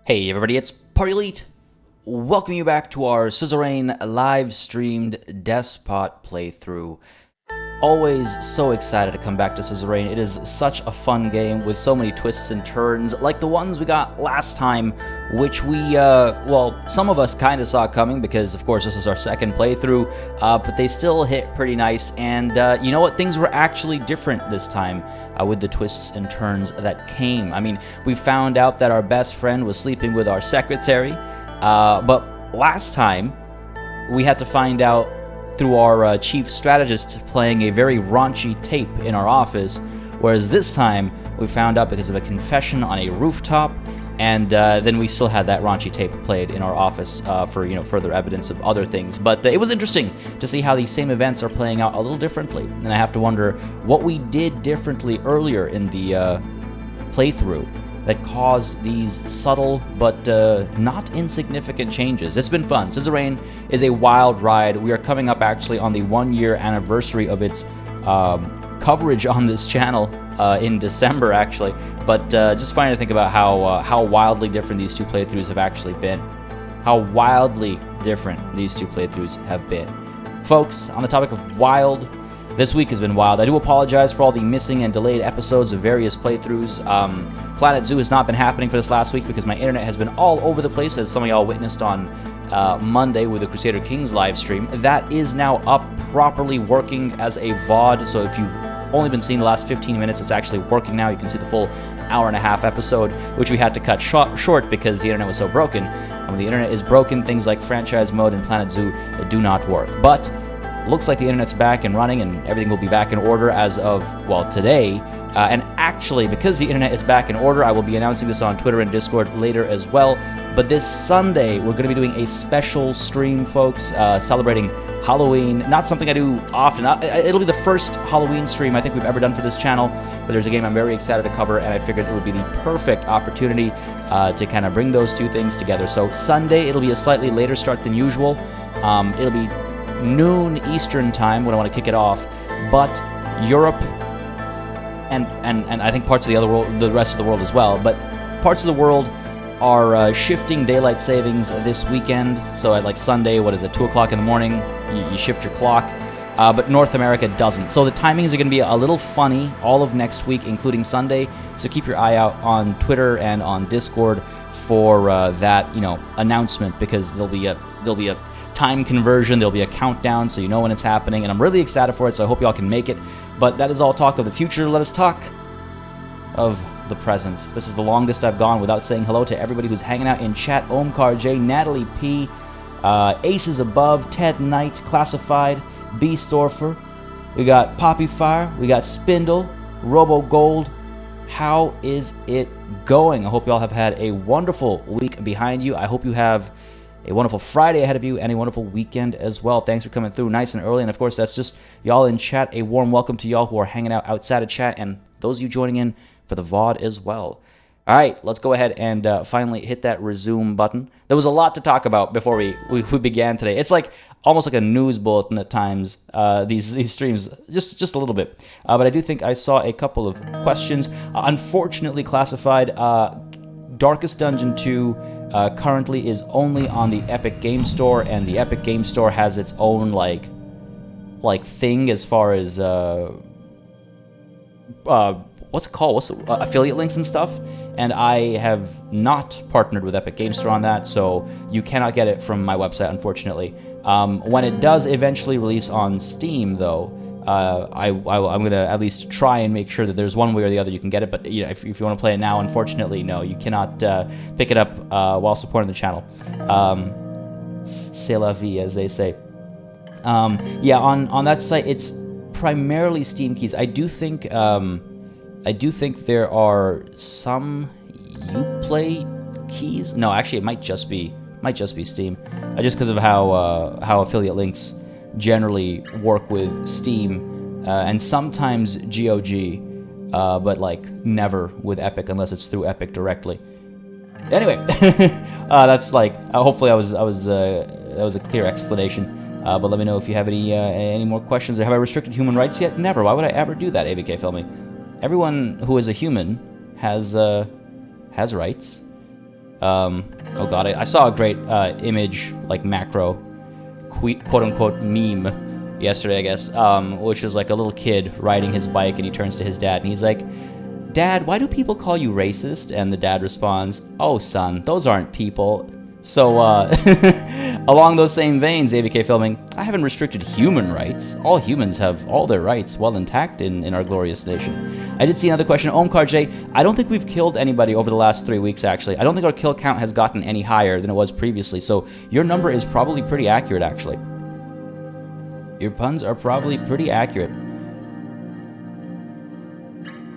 Hey everybody, it's Party Elite. Welcome you back to our Suzerain live-streamed DESPOT playthrough. Always so excited to come back to Suzerain. It is such a fun game with so many twists and turns, like the ones we got last time, which we, well, some of us kind of saw coming because, of course, this is our second playthrough, but they still hit pretty nice, and you know what? Things were actually different this time with the twists and turns that came. I mean, we found out that our best friend was sleeping with our secretary, but last time we had to find out through our chief strategist playing a very raunchy tape in our office, whereas this time we found out because of a confession on a rooftop, and then we still had that raunchy tape played in our office for, you know, further evidence of other things. But it was interesting to see how these same events are playing out a little differently, and I have to wonder what we did differently earlier in the playthrough that caused these subtle but not insignificant changes. It's been fun. Suzerain is a wild ride. We are coming up actually on the 1-year anniversary of its coverage on this channel in December, actually. But just funny to think about how wildly different these two playthroughs have actually been. How wildly different these two playthroughs have been. Folks, on the topic of wild, this week has been wild. I do apologize for all the missing and delayed episodes of various playthroughs. Planet Zoo has not been happening for this last week because my internet has been all over the place, as some of y'all witnessed on Monday with the Crusader Kings live stream. That is now up, properly working as a VOD, so if you've only been seeing the last 15 minutes, it's actually working now. You can see the full hour-and-a-half episode, which we had to cut short because the internet was so broken. And when the internet is broken, things like franchise mode and Planet Zoo do not work. But looks like the internet's back and running, and everything will be back in order as of, well, today. And actually, because the internet is back in order, I will be announcing this on Twitter and Discord later as well. But this Sunday, we're going to be doing a special stream, folks, celebrating Halloween. Not something I do often. It'll be the first Halloween stream I think we've ever done for this channel, but there's a game I'm very excited to cover, and I figured it would be the perfect opportunity to kind of bring those two things together. So Sunday, it'll be a slightly later start than usual. It'll be noon Eastern time when I want to kick it off, but Europe and I think parts of the other world, the rest of the world as well, but parts of the world are shifting daylight savings this weekend. So at like Sunday, what is it, 2 o'clock in the morning, you shift your clock, but North America doesn't. So the timings are going to be a little funny all of next week, including Sunday. So keep your eye out on Twitter and on Discord for that, you know, announcement, because there'll be a time conversion, there'll be a countdown, so you know when it's happening, and I'm really excited for it, so I hope y'all can make it. But that is all talk of the future. Let us talk of the present. This is the longest I've gone without saying hello to everybody who's hanging out in chat. Omkar J, Natalie P, Aces Above, Ted Knight, Classified, B Storfer, we got Poppy Fire, we got Spindle, Robo Gold. How is it going? I hope y'all have had a wonderful week behind you. I hope you have a wonderful Friday ahead of you and a wonderful weekend as well. Thanks for coming through nice and early. And of course, that's just y'all in chat. A warm welcome to y'all who are hanging out outside of chat, and those of you joining in for the VOD as well. All right, let's go ahead and finally hit that resume button. There was a lot to talk about before we began today. It's like almost like a news bulletin at times, these streams, just a little bit. But I do think I saw a couple of questions. Unfortunately, Classified, Darkest Dungeon 2 currently is only on the Epic Game Store, and the Epic Game Store has its own like thing as far as what's it called? What's the, affiliate links and stuff. And I have not partnered with Epic Game Store on that, so you cannot get it from my website, unfortunately. When it does eventually release on Steam, though, I'm going to at least try and make sure that there's one way or the other you can get it. But you know, if you want to play it now, unfortunately, no, you cannot pick it up while supporting the channel. C'est la vie, as they say. Yeah, on that site, it's primarily Steam keys. I do think there are some Uplay keys. No, actually, it might just be Steam, just because of how affiliate links generally work with Steam, and sometimes GOG, but like never with Epic unless it's through Epic directly. Anyway, that's like hopefully that was a clear explanation. But let me know if you have any more questions. Have I restricted human rights yet? Never. Why would I ever do that, ABK Filming? Everyone who is a human has rights. Oh god, I saw a great image, like macro, quote-unquote meme yesterday, I guess, which was like a little kid riding his bike, and he turns to his dad, and he's like, "Dad, why do people call you racist?" And the dad responds, "Oh, son, those aren't people." So, along those same veins, ABK Filming, I haven't restricted human rights. All humans have all their rights well intact in our glorious nation. I did see another question. Omkar J, I don't think we've killed anybody over the last 3 weeks, actually. I don't think our kill count has gotten any higher than it was previously, so your number is probably pretty accurate, actually. Your puns are probably pretty accurate.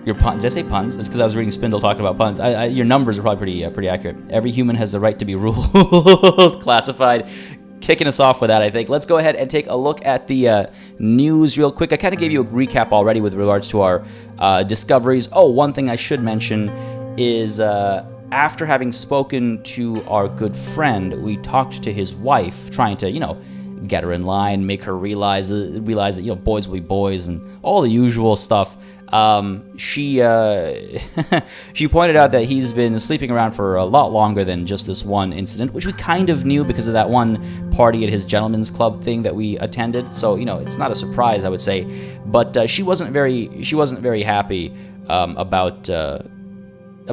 Your puns? Did I say puns? It's because I was reading Spindle talking about puns. Your numbers are probably pretty accurate. Every human has the right to be ruled. Classified. Kicking us off with that, I think. Let's go ahead and take a look at the news real quick. I kind of gave you a recap already with regards to our discoveries. Oh, one thing I should mention is after having spoken to our good friend, we talked to his wife, trying to, get her in line, make her realize that, boys will be boys and all the usual stuff. She pointed out that he's been sleeping around for a lot longer than just this one incident, which we kind of knew because of that one party at his gentleman's club thing that we attended. So, it's not a surprise, I would say. But she wasn't very happy about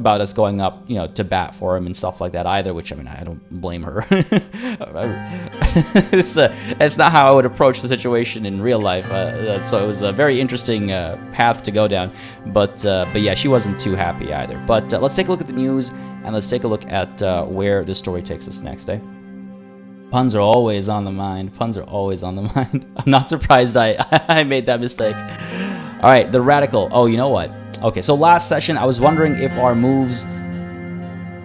us going up, to bat for him and stuff like that either, which, I don't blame her. It's not how I would approach the situation in real life, so it was a very interesting path to go down, but yeah, she wasn't too happy either. But let's take a look at the news, and let's take a look at where this story takes us next, eh? Puns are always on the mind. Puns are always on the mind. I'm not surprised I made that mistake. All right, the Radical. Oh, you know what? Okay, so last session, I was wondering if our moves...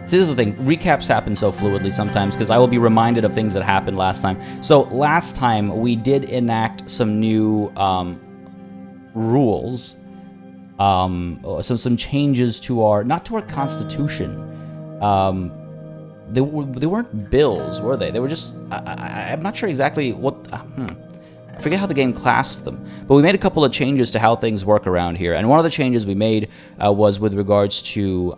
See, this is the thing. Recaps happen so fluidly sometimes, because I will be reminded of things that happened last time. So last time, we did enact some new rules. Some changes to our... Not to our constitution. They weren't bills, were they? They were just... I'm not sure exactly what... I forget how the game classed them, but we made a couple of changes to how things work around here. And one of the changes we made was with regards to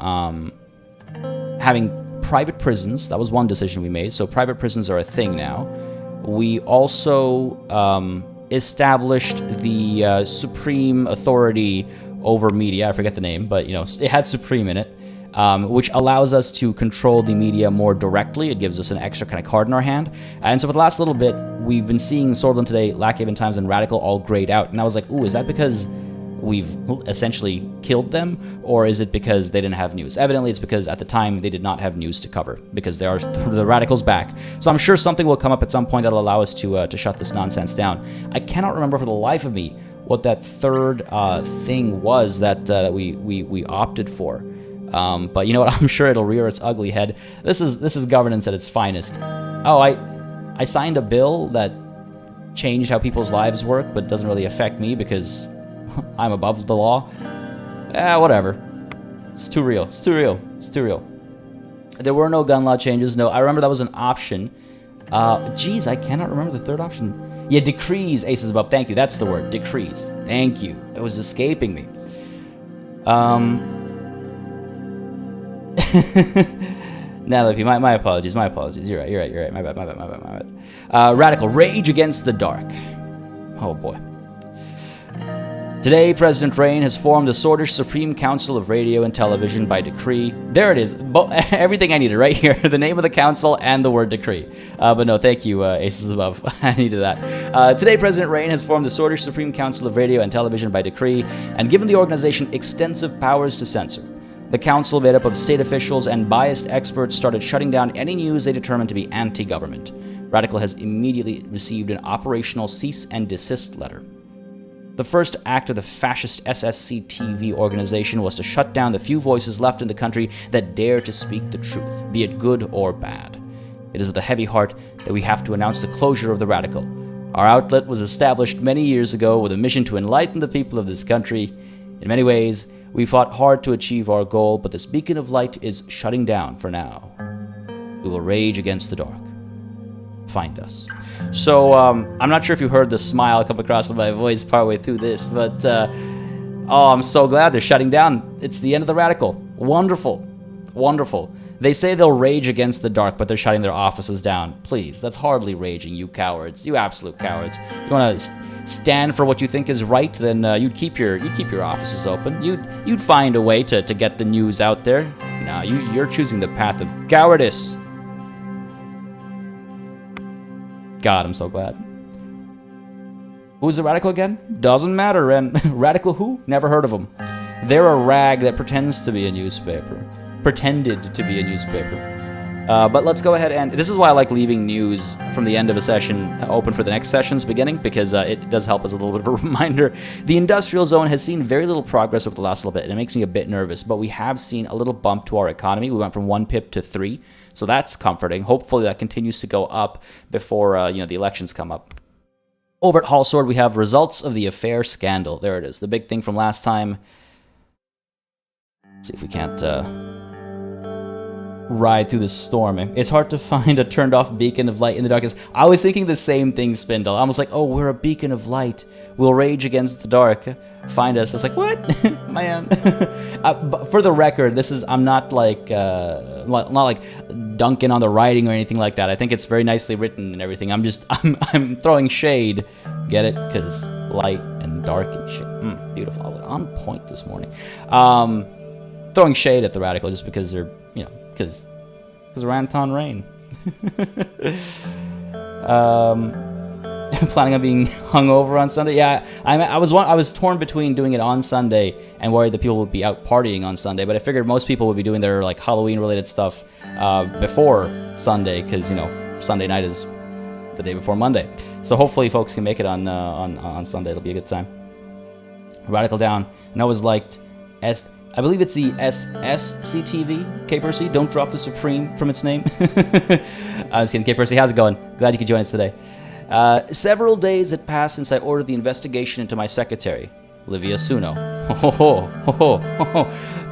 having private prisons. That was one decision we made. So private prisons are a thing now. We also established the supreme authority over media. I forget the name, but it had supreme in it. Which allows us to control the media more directly. It gives us an extra kind of card in our hand. And so for the last little bit, we've been seeing Sordland today, Lackhaven Times, and Radical all grayed out. And I was like, ooh, is that because we've essentially killed them? Or is it because they didn't have news? Evidently, it's because at the time, they did not have news to cover, because there are the Radicals back. So I'm sure something will come up at some point that'll allow us to shut this nonsense down. I cannot remember for the life of me what that third thing was that we opted for. But you know what? I'm sure it'll rear its ugly head. This is governance at its finest. Oh, I signed a bill that changed how people's lives work, but doesn't really affect me because I'm above the law. Whatever. It's too real. It's too real. It's too real. There were no gun law changes. No, I remember that was an option. Geez, I cannot remember the third option. Yeah, decrees. Aces above. Thank you. That's the word. Decrees. Thank you. It was escaping me. Natalie, my apologies. You're right. My bad. Radical rage against the dark. Oh boy. Today, President Rain has formed the Sordish Supreme Council of Radio and Television by decree. There it is. Everything I needed right here. The name of the council and the word decree. But no, thank you, Aces Above. I needed that. Today, President Rain has formed the Sordish Supreme Council of Radio and Television by decree and given the organization extensive powers to censor. The council, made up of state officials and biased experts, started shutting down any news they determined to be anti-government. Radical has immediately received an operational cease and desist letter. The first act of the fascist SSC-TV organization was to shut down the few voices left in the country that dare to speak the truth, be it good or bad. It is with a heavy heart that we have to announce the closure of the Radical. Our outlet was established many years ago with a mission to enlighten the people of this country. In many ways, we fought hard to achieve our goal, but this beacon of light is shutting down for now. We will rage against the dark. Find us. So, I'm not sure if you heard the smile come across my voice partway through this, but, oh, I'm so glad they're shutting down. It's the end of the Radical. Wonderful. Wonderful. They say they'll rage against the dark, but they're shutting their offices down. Please, that's hardly raging, you cowards. You absolute cowards. You want to stand for what you think is right, then you'd keep your offices open. You'd find a way to get the news out there. No, you're choosing the path of cowardice. God, I'm so glad. Who's a radical again? Doesn't matter. And radical who? Never heard of them. They're a rag that pretends to be a newspaper. Pretended to be a newspaper. But let's go ahead and... This is why I like leaving news from the end of a session open for the next session's beginning, because it does help as a little bit of a reminder. The industrial zone has seen very little progress over the last little bit, and it makes me a bit nervous, but we have seen a little bump to our economy. We went from 1 pip to 3, so that's comforting. Hopefully that continues to go up before the elections come up. Over at Hallsword, we have results of the affair scandal. There it is, the big thing from last time. Let's see if we can't ride through the storm. It's hard to find a turned off beacon of light in the darkness. I was thinking the same thing, Spindle. I was like, oh, we're a beacon of light. We'll rage against the dark. Find us. I was like, what? Man. But for the record, I'm not like, not like dunking on the writing or anything like that. I think it's very nicely written and everything. I'm throwing shade. Get it? Because light and dark and shit. Beautiful. On point this morning. Throwing shade at the radical just because they're, because we're Anton Rain. Planning on being hungover on Sunday. Yeah, I was torn between doing it on Sunday and worried that people would be out partying on Sunday, but I figured most people would be doing their like Halloween related stuff before Sunday, because Sunday night is the day before Monday. So hopefully folks can make it on Sunday. It'll be a good time. Radical down. And I was liked I believe it's the SSCTV. K-Percy, don't drop the Supreme from its name. I was kidding. K-Percy, how's it going? Glad you could join us today. Several days had passed since I ordered the investigation into my secretary, Livia Suno.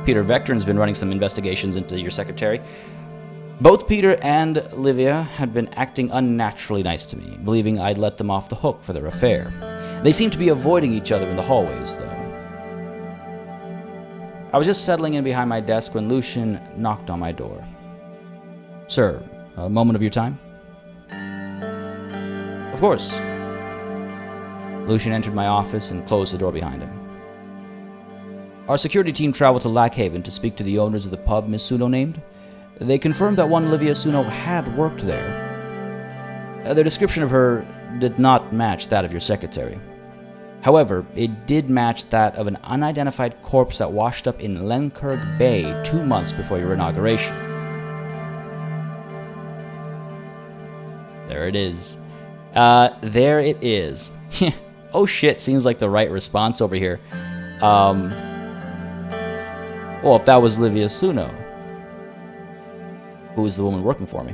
Peter Vectron's been running some investigations into your secretary. Both Peter and Livia had been acting unnaturally nice to me, believing I'd let them off the hook for their affair. They seemed to be avoiding each other in the hallways, though. I was just settling in behind my desk when Lucian knocked on my door. Sir, a moment of your time? Of course. Lucian entered my office and closed the door behind him. Our security team traveled to Lackhaven to speak to the owners of the pub Miss Suno named. They confirmed that one Livia Suno had worked there. Their description of her did not match that of your secretary. However, it did match that of an unidentified corpse that washed up in Lenkirk Bay 2 months before your inauguration. There it is. There it is. Oh shit, seems like the right response over here. Well, if that was Livia Suno, who was the woman working for me?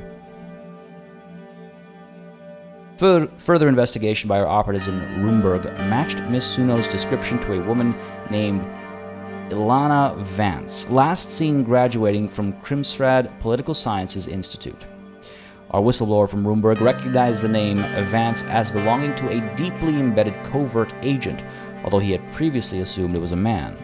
Further investigation by our operatives in Rumburg matched Miss Suno's description to a woman named Ilana Vance, last seen graduating from Krimsrad Political Sciences Institute. Our whistleblower from Rumburg recognized the name Vance as belonging to a deeply embedded covert agent, although he had previously assumed it was a man.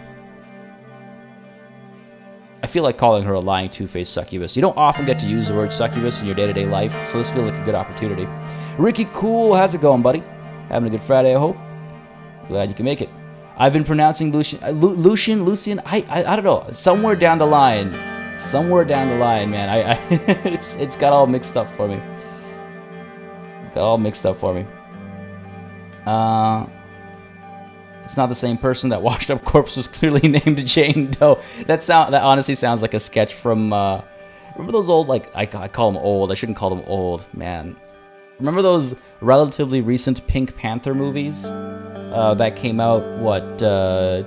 I feel like calling her a lying two-faced succubus. You don't often get to use the word succubus in your day-to-day life, so this feels like a good opportunity. Ricky Cool, how's it going, buddy? Having a good Friday, I hope? Glad you can make it. I've been pronouncing Lucian, I don't know, somewhere down the line, man, it's got all mixed up for me. It's not the same person. That washed up corpse was clearly named Jane Doe. That honestly sounds like a sketch from, remember those old, like, I call them old, I shouldn't call them old, man. Remember those relatively recent Pink Panther movies that came out,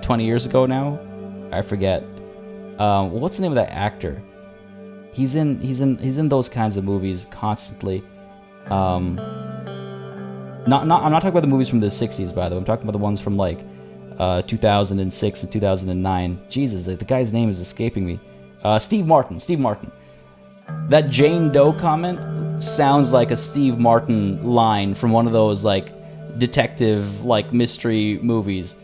20 years ago now? I forget. What's the name of that actor? He's in those kinds of movies constantly. I'm not talking about the movies from the 60s, by the way. I'm talking about the ones from like 2006 and 2009. Jesus, the guy's name is escaping me. Steve Martin. That Jane Doe comment sounds like a Steve Martin line from one of those like detective like mystery movies.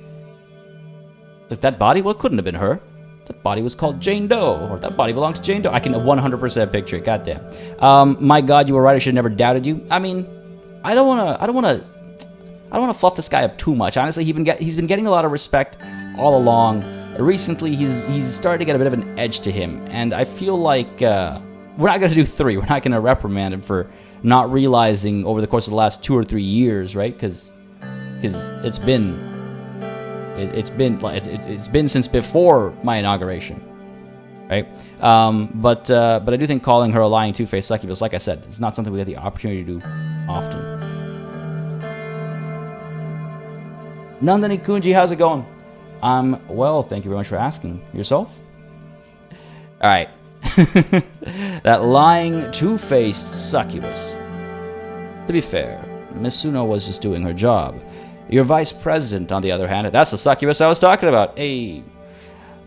Like that body? Well, it couldn't have been her. That body was called Jane Doe, or that body belonged to Jane Doe. I can 100% picture it. Goddamn. My God, you were right. I should have never doubted you. I mean, I don't wanna fluff this guy up too much. Honestly, he's been getting a lot of respect all along. Recently, he's started to get a bit of an edge to him, and I feel like we're not gonna do 3. We're not gonna reprimand him for not realizing over the course of the last 2 or 3 years, right? Because it's been since before my inauguration, right? But I do think calling her a lying two-faced succubus, like I said, it's not something we get the opportunity to do often. Nandani Kunji, how's it going? I'm well, thank you very much for asking. Yourself? All right. That lying two-faced succubus. To be fair, Misuno was just doing her job. Your vice president, on the other hand, that's the succubus I was talking about. Hey.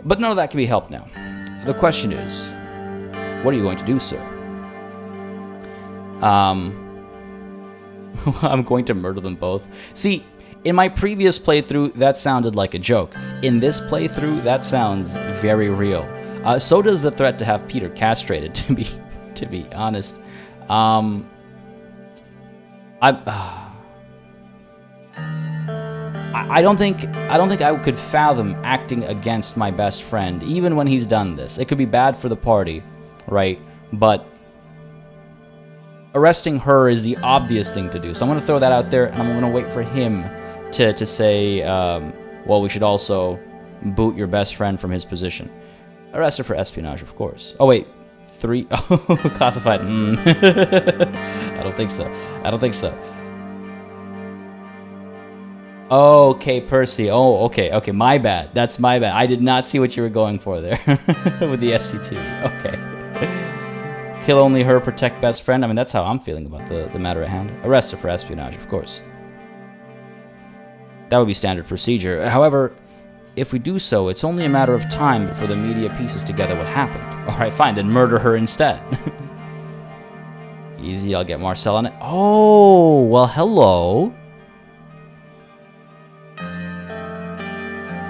But none of that can be helped now. The question is, what are you going to do, sir? I'm going to murder them both. See, in my previous playthrough, that sounded like a joke. In this playthrough, that sounds very real. So does the threat to have Peter castrated, to be honest. I don't think I could fathom acting against my best friend, even when he's done this. It could be bad for the party, right? But arresting her is the obvious thing to do. So I'm going to throw that out there, and I'm going to wait for him to say, well, we should also boot your best friend from his position. Arrest her for espionage, of course. Oh, wait. 3? Oh, classified. I don't think so. I don't think so. Okay, Percy. Oh, okay. Okay, my bad. That's my bad. I did not see what you were going for there with the SCTV. Okay. Kill only her, protect best friend. I mean, that's how I'm feeling about the matter at hand. Arrest her for espionage, of course. That would be standard procedure. However, if we do so, it's only a matter of time before the media pieces together what happened. Alright, fine, then murder her instead. Easy, I'll get Marcel on it. Oh, well, hello.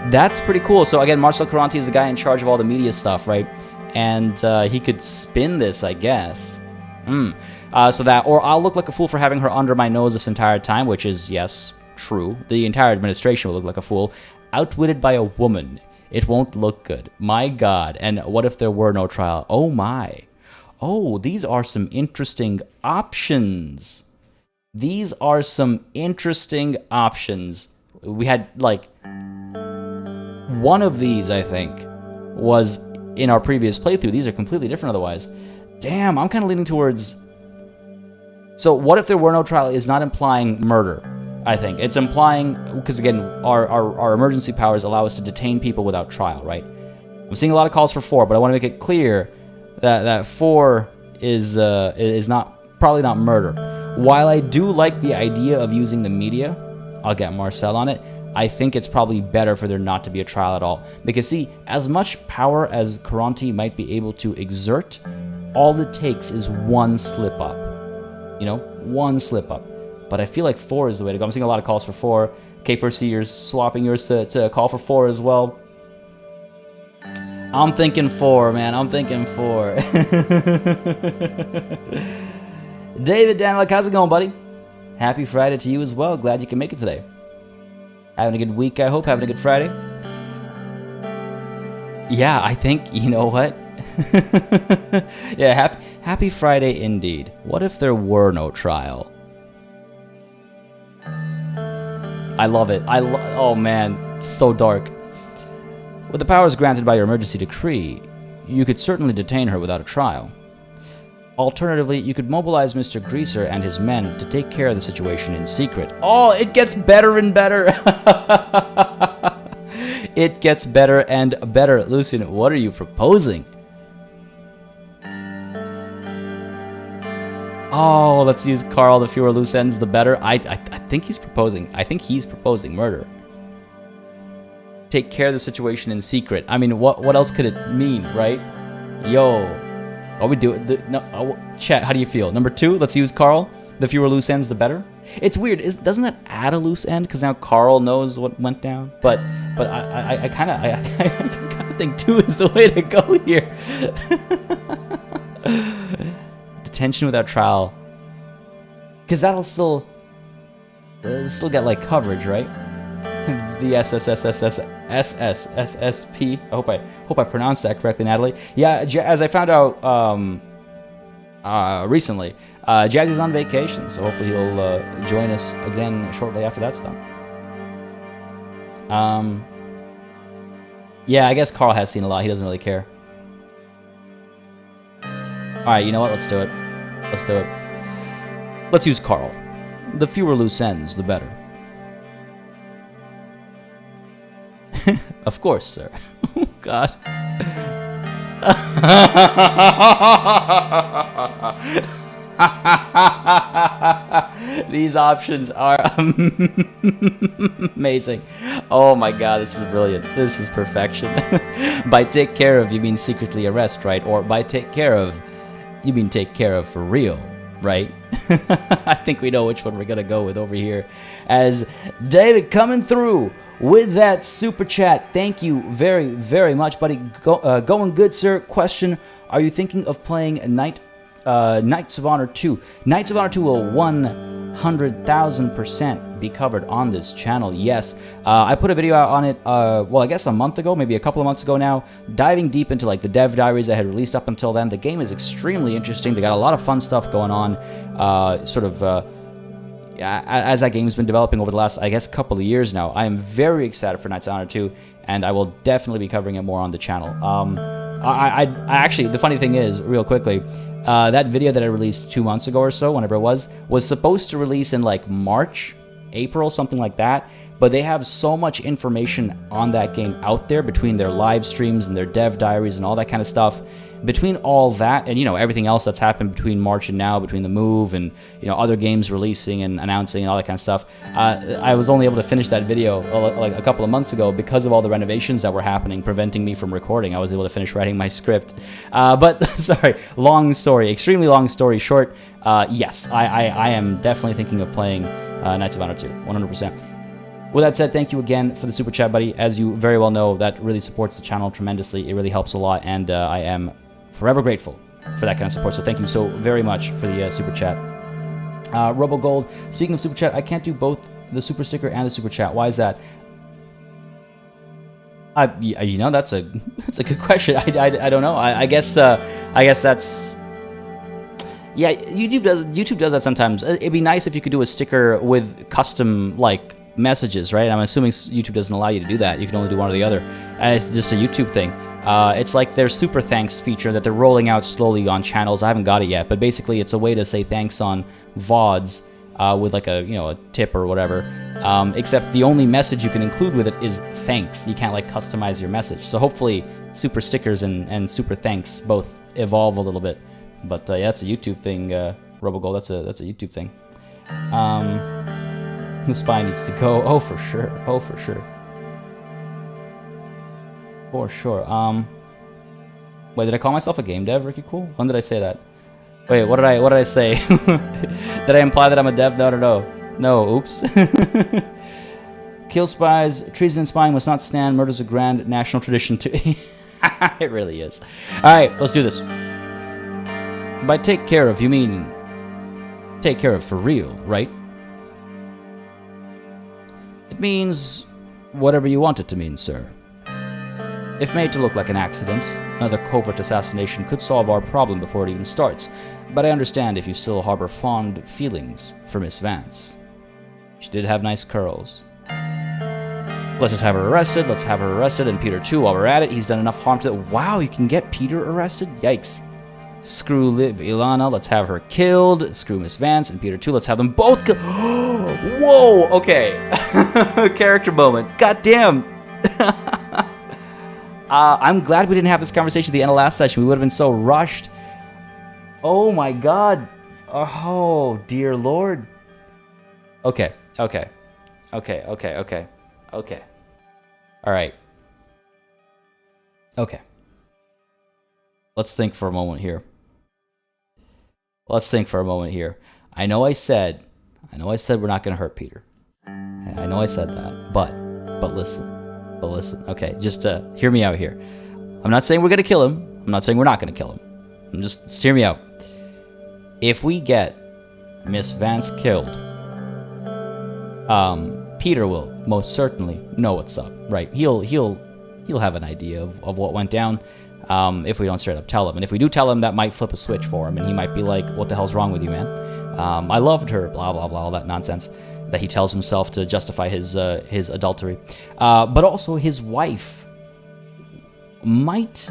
That's pretty cool. So again, Marcel Caranti is the guy in charge of all the media stuff, right? And he could spin this, I guess. So that, or I'll look like a fool for having her under my nose this entire time, which is, yes, true. The entire administration will look like a fool. Outwitted by a woman. It won't look good. My God. And what if there were no trial? Oh my. Oh, these are some interesting options. These are some interesting options. We had, like, one of these, I think, was in our previous playthrough. These are completely different otherwise. Damn, I'm kind of leaning towards... So, what if there were no trial is not implying murder, I think. It's implying, because again, our emergency powers allow us to detain people without trial, right? I'm seeing a lot of calls for 4, but I want to make it clear that 4 is probably not murder. While I do like the idea of using the media, I'll get Marcel on it, I think it's probably better for there not to be a trial at all. Because see, as much power as Caranti might be able to exert, all it takes is one slip up. You know, one slip up. But I feel like 4 is the way to go. I'm seeing a lot of calls for 4. Okay, Percy, you're swapping yours to call for 4 as well. I'm thinking 4, man. I'm thinking 4. David Danilek, how's it going, buddy? Happy Friday to you as well. Glad you can make it today. Having a good week, I hope. Having a good Friday. Yeah, I think, you know what? Yeah, happy Friday indeed. What if there were no trial? I love it. Oh man, so dark. With the powers granted by your emergency decree, you could certainly detain her without a trial. Alternatively, you could mobilize Mr. Greaser and his men to take care of the situation in secret. Oh, it gets better and better! It gets better and better. Lucian, what are you proposing? Oh, let's use Carl. The fewer loose ends, the better. I think he's proposing. I think he's proposing murder. Take care of the situation in secret. I mean, what else could it mean, right? Yo. Oh, we do it. No, chat, how do you feel? Number 2, let's use Carl. The fewer loose ends, the better. It's weird. Doesn't that add a loose end? Because now Carl knows what went down. But But I kind of think 2 is the way to go here. Detention without trial, because that'll still get like coverage, right? The SSSSSSSP. I hope I pronounced that correctly, Natalie. Yeah, as I found out recently, Jazzy's on vacation, so hopefully he'll join us again shortly after that's done. Yeah, I guess Carl has seen a lot. He doesn't really care. Alright, you know what? Let's do it. Let's do it. Let's use Carl. The fewer loose ends, the better. Of course, sir. Oh, God. These options are amazing. Oh my God, this is brilliant. This is perfection. By take care of, you mean secretly arrest, right? Or by take care of, you mean take care of for real, right? I think we know which one we're gonna go with over here. As David coming through with that super chat. Thank you very, very much, buddy. Going good, sir. Question: are you thinking of playing Knights of Honor 2? Knights of Honor 2 will 100,000% be covered on this channel. Yes, I put a video out on it. Well, I guess a month ago, maybe a couple of months ago now, diving deep into like the dev diaries I had released up until then. The game is extremely interesting. They got a lot of fun stuff going on. As that game's been developing over the last, I guess, couple of years now. I am very excited for Knights of Honor 2, and I will definitely be covering it more on the channel. I actually, the funny thing is, real quickly, that video that I released 2 months ago or so, whenever it was supposed to release in like March, April, something like that. But they have so much information on that game out there between their live streams and their dev diaries and all that kind of stuff. Between all that and, you know, everything else that's happened between March and now, between the move and, you know, other games releasing and announcing and all that kind of stuff, I was only able to finish that video like a couple of months ago because of all the renovations that were happening, preventing me from recording. I was able to finish writing my script. But, sorry, long story, extremely long story short, yes, I am definitely thinking of playing Knights of Honor 2, 100%. With that said, thank you again for the super chat, buddy. As you very well know, that really supports the channel tremendously. It really helps a lot, and I am forever grateful for that kind of support. So thank you so very much for the super chat. Robo Gold, speaking of super chat, I can't do both the super sticker and the super chat. Why is that? You know, that's a good question. I don't know. I guess that's. Yeah, YouTube does that sometimes. It'd be nice if you could do a sticker with custom like messages, right? I'm assuming YouTube doesn't allow you to do that. You can only do one or the other. It's just a YouTube thing. It's like their super thanks feature that they're rolling out slowly on channels. I haven't got it yet, but basically it's a way to say thanks on VODs with like a, you know, a tip or whatever. Except the only message you can include with it is thanks. You can't like customize your message. So hopefully super stickers and super thanks both evolve a little bit. But yeah, it's a YouTube thing, RoboGold. That's a YouTube thing. The spy needs to go. Oh, for sure. Oh, for sure. For sure. Wait, did I call myself a game dev, Ricky Cool? When did I say that? Wait, what did I say? Did I imply that I'm a dev? No. No, oops. Kill spies, treason and spying must not stand. Murder's a grand national tradition too. It really is. Alright, let's do this. By take care of, you mean take care of for real, right? It means whatever you want it to mean, sir. If made to look like an accident, another covert assassination could solve our problem before it even starts, but I understand if you still harbor fond feelings for Miss Vance. She did have nice curls. Let's just have her arrested, and Peter too while we're at it. He's done enough harm to it. Wow, you can get Peter arrested? Yikes. Screw Liv Ilana, let's have her killed. Screw Miss Vance and Peter too, let's have them both killed. Whoa, okay. Character moment. God damn. I'm glad we didn't have this conversation at the end of last session. We would have been so rushed. Oh my god. Oh, dear lord. Okay. Alright. Okay. Let's think for a moment here. I know I said we're not going to hurt Peter. I know I said that, but listen. But listen, okay, just hear me out here. I'm not saying we're gonna kill him. I'm not saying we're not gonna kill him. Just hear me out. If we get Miss Vance killed, Peter will most certainly know what's up, right? He'll have an idea of what went down. If we don't straight up tell him. And if we do tell him, that might flip a switch for him, and he might be like, what the hell's wrong with you, man? I loved her, blah, blah, blah, all that nonsense that he tells himself to justify his adultery. But also his wife might...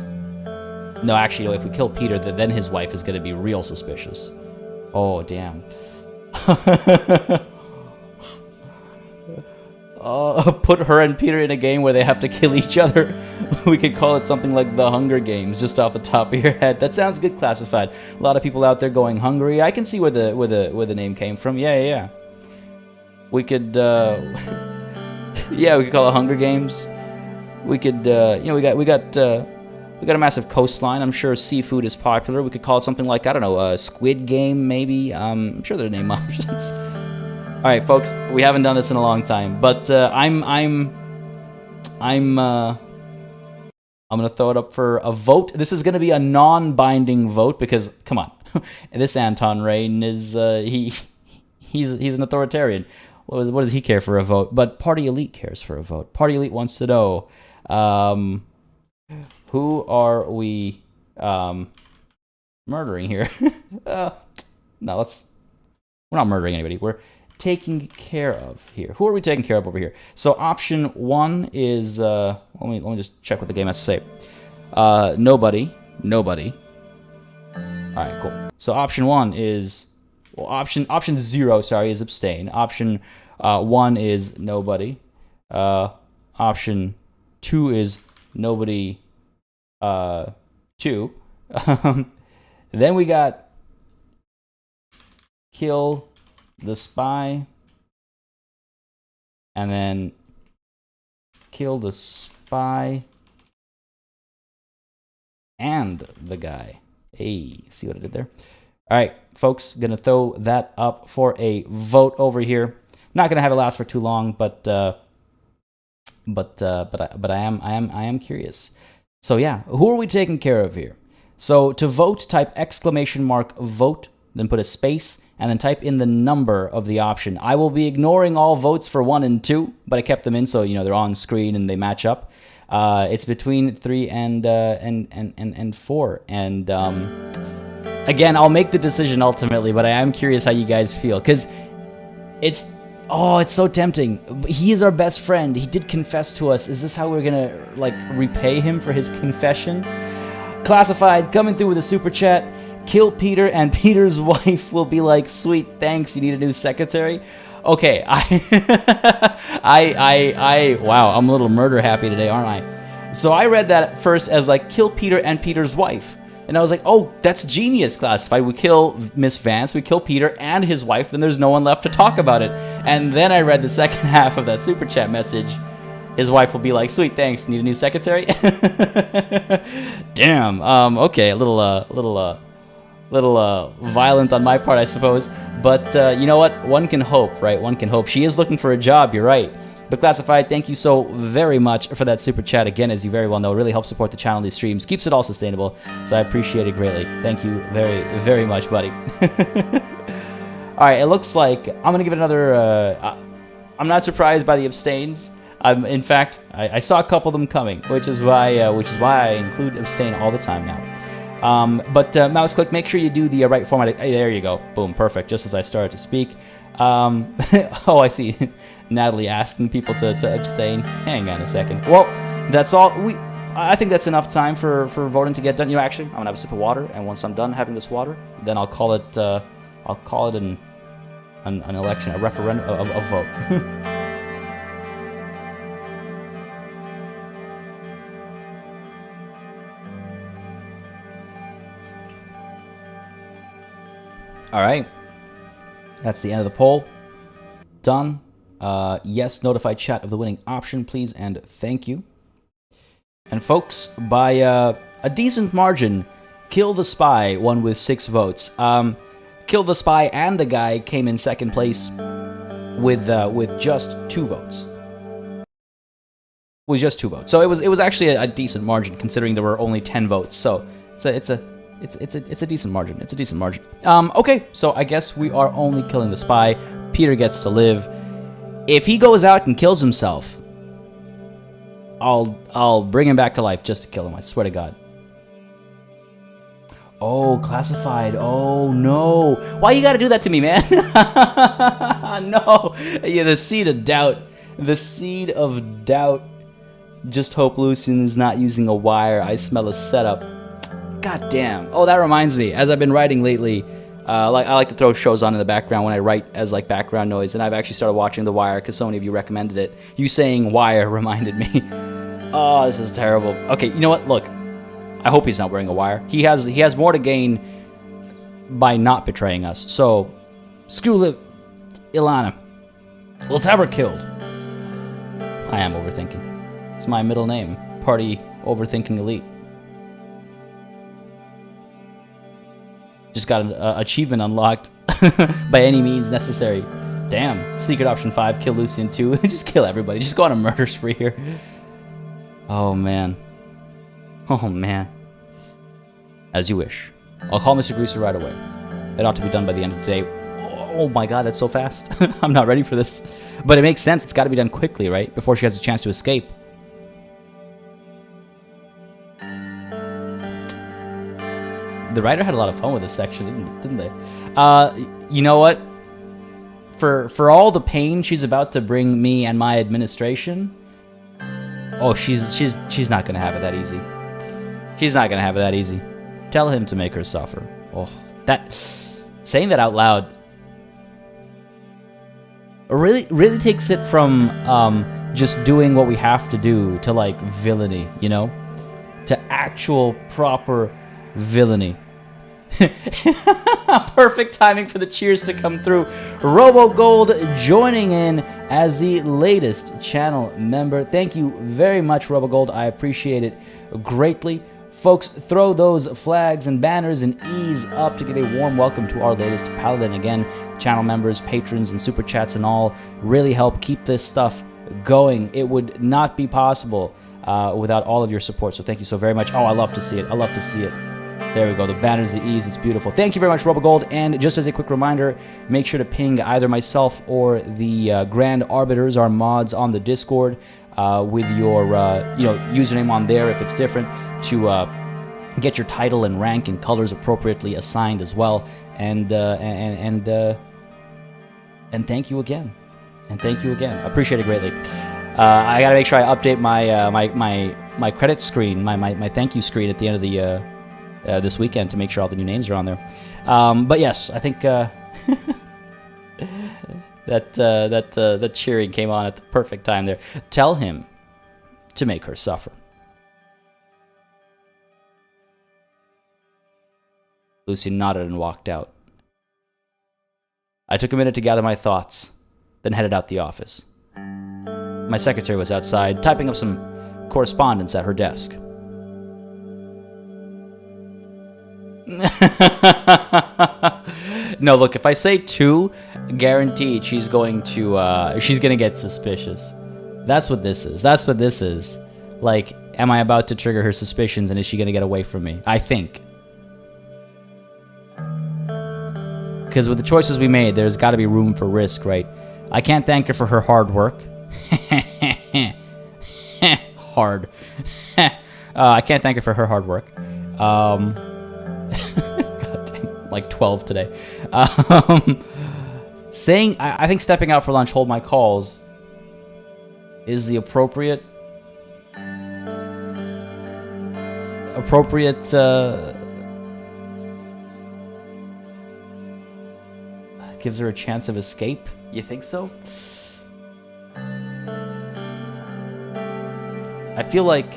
No, actually, no, if we kill Peter, then his wife is going to be real suspicious. Oh, damn. Put her and Peter in a game where they have to kill each other. We could call it something like The Hunger Games, just off the top of your head. That sounds good, Classified. A lot of people out there going hungry. I can see where the name came from. Yeah. We could, yeah, we could call it Hunger Games. We could, we got a massive coastline. I'm sure seafood is popular. We could call it something like, I don't know, Squid Game, maybe. I'm sure there are name options. All right, folks, we haven't done this in a long time, but I'm gonna throw it up for a vote. This is gonna be a non-binding vote because, come on, this Anton Rain is he's an authoritarian. What does he care for a vote? But Party Elite cares for a vote. Party Elite wants to know, who are we murdering here? No, we're not murdering anybody. We're taking care of here. Who are we taking care of over here? So option 1 is let me just check what the game has to say. Nobody. All right, cool. So option 1 is option 0, sorry, is abstain. Option 1 is nobody. Option 2 is nobody 2. Then we got kill the spy, and then kill the spy and the guy. Hey, see what I did there? All right, folks, gonna throw that up for a vote over here. Not gonna have it last for too long, but I am curious. So yeah, who are we taking care of here? So to vote, type !vote, then put a space, and then type in the number of the option. I will be ignoring all votes for 1 and 2, but I kept them in so they're on screen and they match up. It's between 3 and 4, and again, I'll make the decision ultimately, but I am curious how you guys feel because it's so tempting. He is our best friend. He did confess to us. Is this how we're gonna repay him for his confession? Classified coming through with a super chat. Kill Peter and Peter's wife will be like, sweet, thanks, you need a new secretary. Okay, wow, I'm a little murder happy today, aren't I? So I read that at first as kill Peter and Peter's wife. And I was like, oh, that's genius, Classified. We kill Miss Vance, we kill Peter and his wife, then there's no one left to talk about it. And then I read the second half of that super chat message. His wife will be like, sweet, thanks, need a new secretary? Damn, okay, a little violent on my part, I suppose. But you know what? One can hope, right? One can hope. She is looking for a job, you're right. But Classified, thank you so very much for that super chat. Again, as you very well know, it really helps support the channel, these streams, keeps it all sustainable. So I appreciate it greatly. Thank you very, very much, buddy. All right, it looks like I'm going to give it another... I'm not surprised by the abstains. In fact, I saw a couple of them coming, which is why I include abstain all the time now. But mouse click, make sure you do the right format. Hey, there you go. Boom, perfect. Just as I started to speak. Oh, I see. Natalie asking people to abstain. Hang on a second. Well, that's all. I think that's enough time for voting to get done. Actually, I'm gonna have a sip of water, and once I'm done having this water, then I'll call it an election, a referendum, a vote. All right, that's the end of the poll. Done. Yes, notify chat of the winning option, please, and thank you. And folks, by a decent margin, Kill the Spy won with 6 votes. Kill the Spy and the Guy came in second place with just 2 votes. was just 2 votes. So it was actually a decent margin considering there were only 10 votes. So it's a decent margin. It's a decent margin. Okay, so I guess we are only killing the spy. Peter gets to live. If he goes out and kills himself, I'll bring him back to life just to kill him. I swear to God. Oh, classified. Oh no! Why you gotta do that to me, man? No. Yeah, the seed of doubt. The seed of doubt. Just hope Lucian is not using a wire. I smell a setup. God damn. Oh, that reminds me. As I've been writing lately, I like to throw shows on in the background when I write as like background noise, and I've actually started watching The Wire because so many of you recommended it. You saying wire reminded me. Oh, this is terrible. Okay, you know what? Look, I hope he's not wearing a wire. He has more to gain by not betraying us. So, screw Ilana. Let's have her killed. I am overthinking. It's my middle name. Party overthinking elite. Just got an achievement unlocked by any means necessary. Damn. Secret option 5. Kill Lucian 2. Just kill everybody. Just go on a murder spree here. Oh, man. Oh, man. As you wish. I'll call Mr. Greaser right away. It ought to be done by the end of the day. Oh my God, that's so fast. I'm not ready for this. But it makes sense. It's got to be done quickly, right? Before she has a chance to escape. The writer had a lot of fun with this section, didn't they? You know what? For all the pain she's about to bring me and my administration, oh, she's not gonna have it that easy. She's not gonna have it that easy. Tell him to make her suffer. Oh, saying that out loud really takes it from just doing what we have to do to like villainy, you know, to actual proper villainy. Perfect timing for the cheers to come through. RoboGold joining in as the latest channel member. Thank you very much, RoboGold. I appreciate it greatly. Folks, throw those flags and banners and ease up to get a warm welcome to our latest Paladin. Again, channel members, patrons, and super chats and all really help keep this stuff going. It would not be possible without all of your support, so thank you so very much. Oh, I love to see it. I love to see it. There we go. The banners, the ease. It's beautiful. Thank you very much, RoboGold. And just as a quick reminder, make sure to ping either myself or the Grand Arbiters, our mods, on the Discord with your username on there if it's different, to get your title and rank and colors appropriately assigned as well. And thank you again. And thank you again. Appreciate it greatly. I gotta make sure I update my credit screen, my thank you screen at the end of the this weekend to make sure all the new names are on there. But yes, I think that cheering came on at the perfect time there. Tell him to make her suffer. Lucy nodded and walked out. I took a minute to gather my thoughts, then headed out the office. My secretary was outside, typing up some correspondence at her desk. No, look, if I say 2, guaranteed she's gonna get suspicious. That's what this is. That's what this is. Like, am I about to trigger her suspicions, and is she gonna get away from me? I think. Because with the choices we made, there's got to be room for risk, right? I can't thank her for her hard work. Hard. I can't thank her for her hard work. God damn, like 12 today. I think stepping out for lunch, hold my calls, is the appropriate gives her a chance of escape. You think so? I feel like.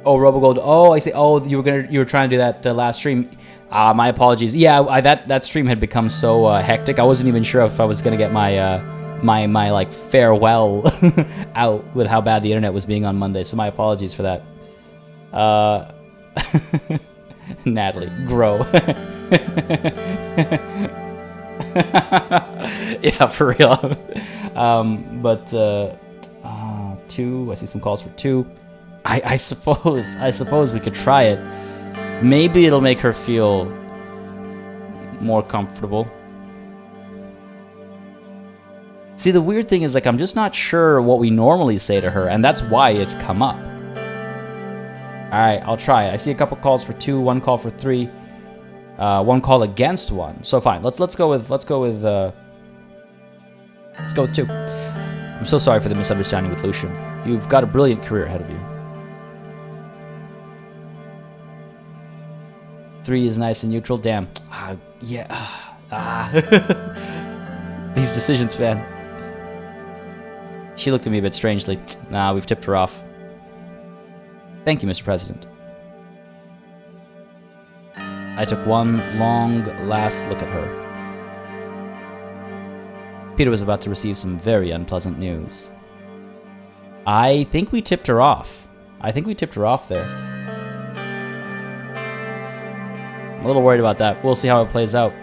Oh, RoboGold. Oh, I see. Oh, you were trying to do that last stream. My apologies. Yeah, that stream had become so hectic. I wasn't even sure if I was gonna get my my like farewell out with how bad the internet was being on Monday. So my apologies for that. Natalie, grow. Yeah, for real. 2. I see some calls for 2. I suppose we could try it. Maybe it'll make her feel more comfortable. See, the weird thing is, like, I'm just not sure what we normally say to her, and that's why it's come up. Alright, I'll try it. I see a couple calls for 2, 1 call for 3, 1 call against 1. So fine, let's go with 2. I'm so sorry for the misunderstanding with Lucian. You've got a brilliant career ahead of you. 3 is nice and neutral. Damn. These decisions, man. She looked at me a bit strangely. Nah, we've tipped her off. Thank you, Mr. President. I took one long, last look at her. Peter was about to receive some very unpleasant news. I think we tipped her off. I think we tipped her off there. I'm a little worried about that. We'll see how it plays out.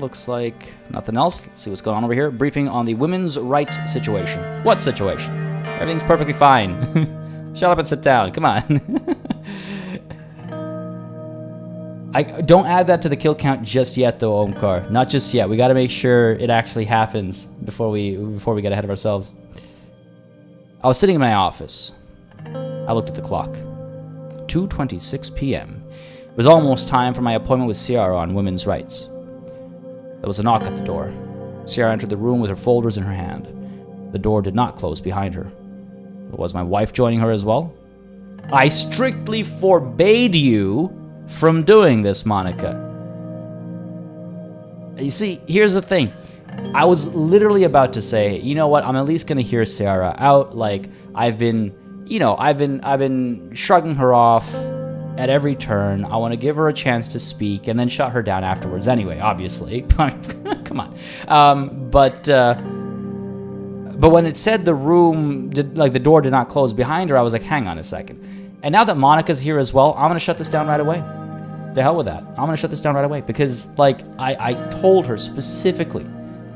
Looks like nothing else. Let's see what's going on over here. Briefing on the women's rights situation. What situation? Everything's perfectly fine. Shut up and sit down. Come on. I don't add that to the kill count just yet, though, Omkar. Not just yet. We got to make sure it actually happens before we get ahead of ourselves. I was sitting in my office. I looked at the clock. 2:26 p.m. It was almost time for my appointment with Ciara on women's rights. There was a knock at the door. Ciara entered the room with her folders in her hand. The door did not close behind her. Was my wife joining her as well? I strictly forbade you from doing this, Monica. You see, here's the thing. I was literally about to say, you know what, I'm at least gonna hear Ciara out. Like, I've been shrugging her off at every turn. I want to give her a chance to speak and then shut her down afterwards anyway, obviously. Come on. But when it said the door did not close behind her, I was like, hang on a second. And now that Monica's here as well, I'm going to shut this down right away. To hell with that. I'm going to shut this down right away because, like, I told her specifically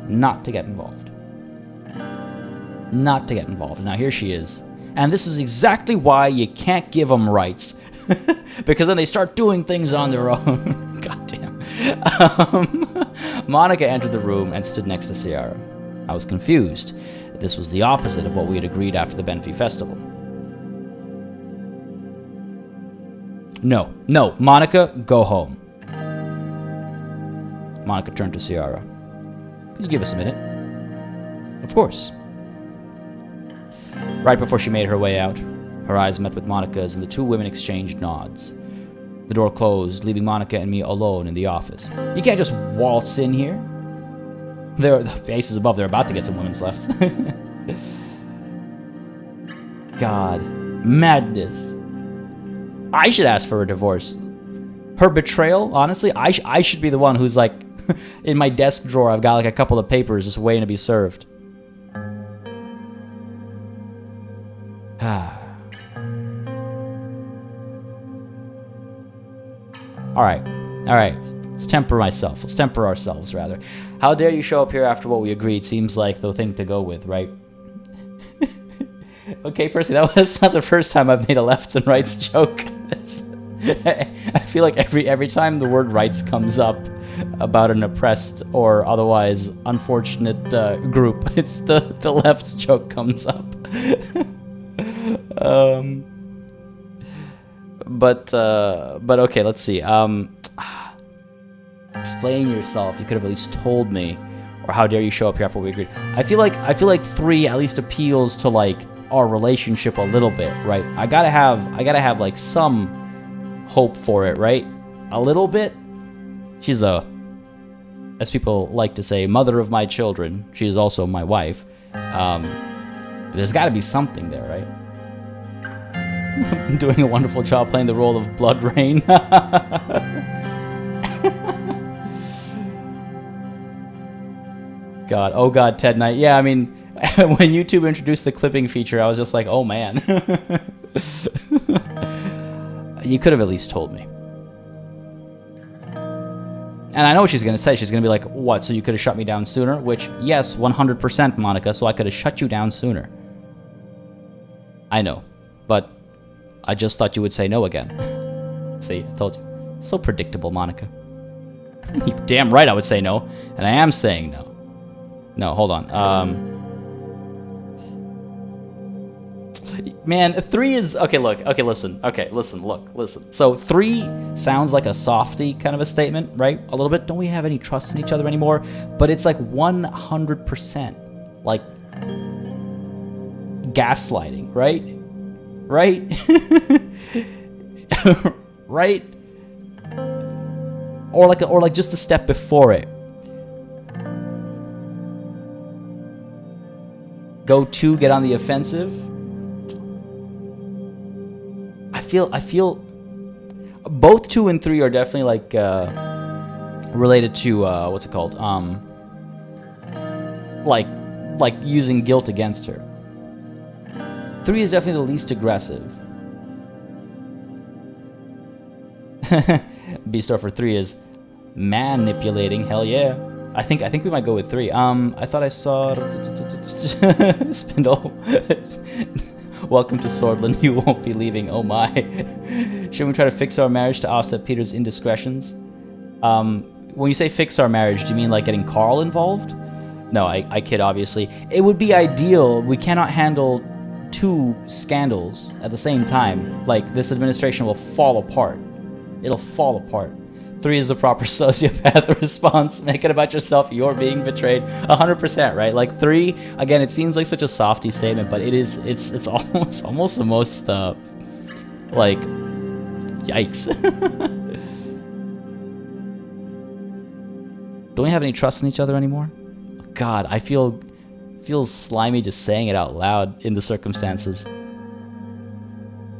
not to get involved. Not to get involved. Now here she is. And this is exactly why you can't give them rights. Because then they start doing things on their own. Goddamn. Monica entered the room and stood next to Ciara. I was confused. This was the opposite of what we had agreed after the Benfey Festival. No, Monica, go home. Monica turned to Ciara. Could you give us a minute? Of course. Right before she made her way out, her eyes met with Monica's and the two women exchanged nods. The door closed, leaving Monica and me alone in the office. You can't just waltz in here. The faces above, they're about to get some women's left. God. Madness. I should ask for a divorce. Her betrayal, honestly, I should be the one who's like, in my desk drawer, I've got like a couple of papers just waiting to be served. Alright. Let's temper ourselves, rather. How dare you show up here after what we agreed? Seems like the thing to go with, right? Okay, Percy, that's not the first time I've made a lefts and rights joke. I feel like every time the word rights comes up about an oppressed or otherwise unfortunate group, it's the left's joke comes up. But okay, let's see. Explain yourself. You could have at least told me, or how dare you show up here after what we agreed. I feel like 3 at least appeals to like our relationship a little bit, right? I gotta have like some hope for it, right? A little bit. She's as people like to say, mother of my children. She is also my wife. There's got to be something there, right? I'm doing a wonderful job playing the role of Blood Rain. God, oh God, Ted Knight. Yeah, I mean, when YouTube introduced the clipping feature, I was just like, oh man. You could have at least told me. And I know what she's going to say. She's going to be like, what, so you could have shut me down sooner? Which, yes, 100%, Monica, so I could have shut you down sooner. I know. But I just thought you would say no again. See, I told you. So predictable, Monica. You're damn right I would say no. And I am saying no. No, hold on. Man, 3 is... Okay, look. Okay, listen. Okay, listen, look, listen. So 3 sounds like a softy kind of a statement, right? A little bit. Don't we have any trust in each other anymore? But it's like 100%. Like... gaslighting, right? Right? Right? Or like just a step before it. Go 2, get on the offensive. I feel both 2 and 3 are definitely like related to what's it called? Like using guilt against her. 3 is definitely the least aggressive. B star for 3 is manipulating. Hell yeah. I think we might go with 3. I thought I saw Spindle. Welcome to Sordland. You won't be leaving. Oh my. Should we try to fix our marriage to offset Peter's indiscretions? When you say fix our marriage, do you mean like getting Carl involved? No, I kid, obviously. It would be ideal. We cannot handle 2 scandals at the same time. Like, this administration will fall apart. It'll fall apart. 3 is the proper sociopath response. Make it about yourself. You're being betrayed. 100%, right? Like 3, again, it seems like such a softy statement, but it's almost the most like, yikes. Don't we have any trust in each other anymore? God, I feel slimy just saying it out loud in the circumstances.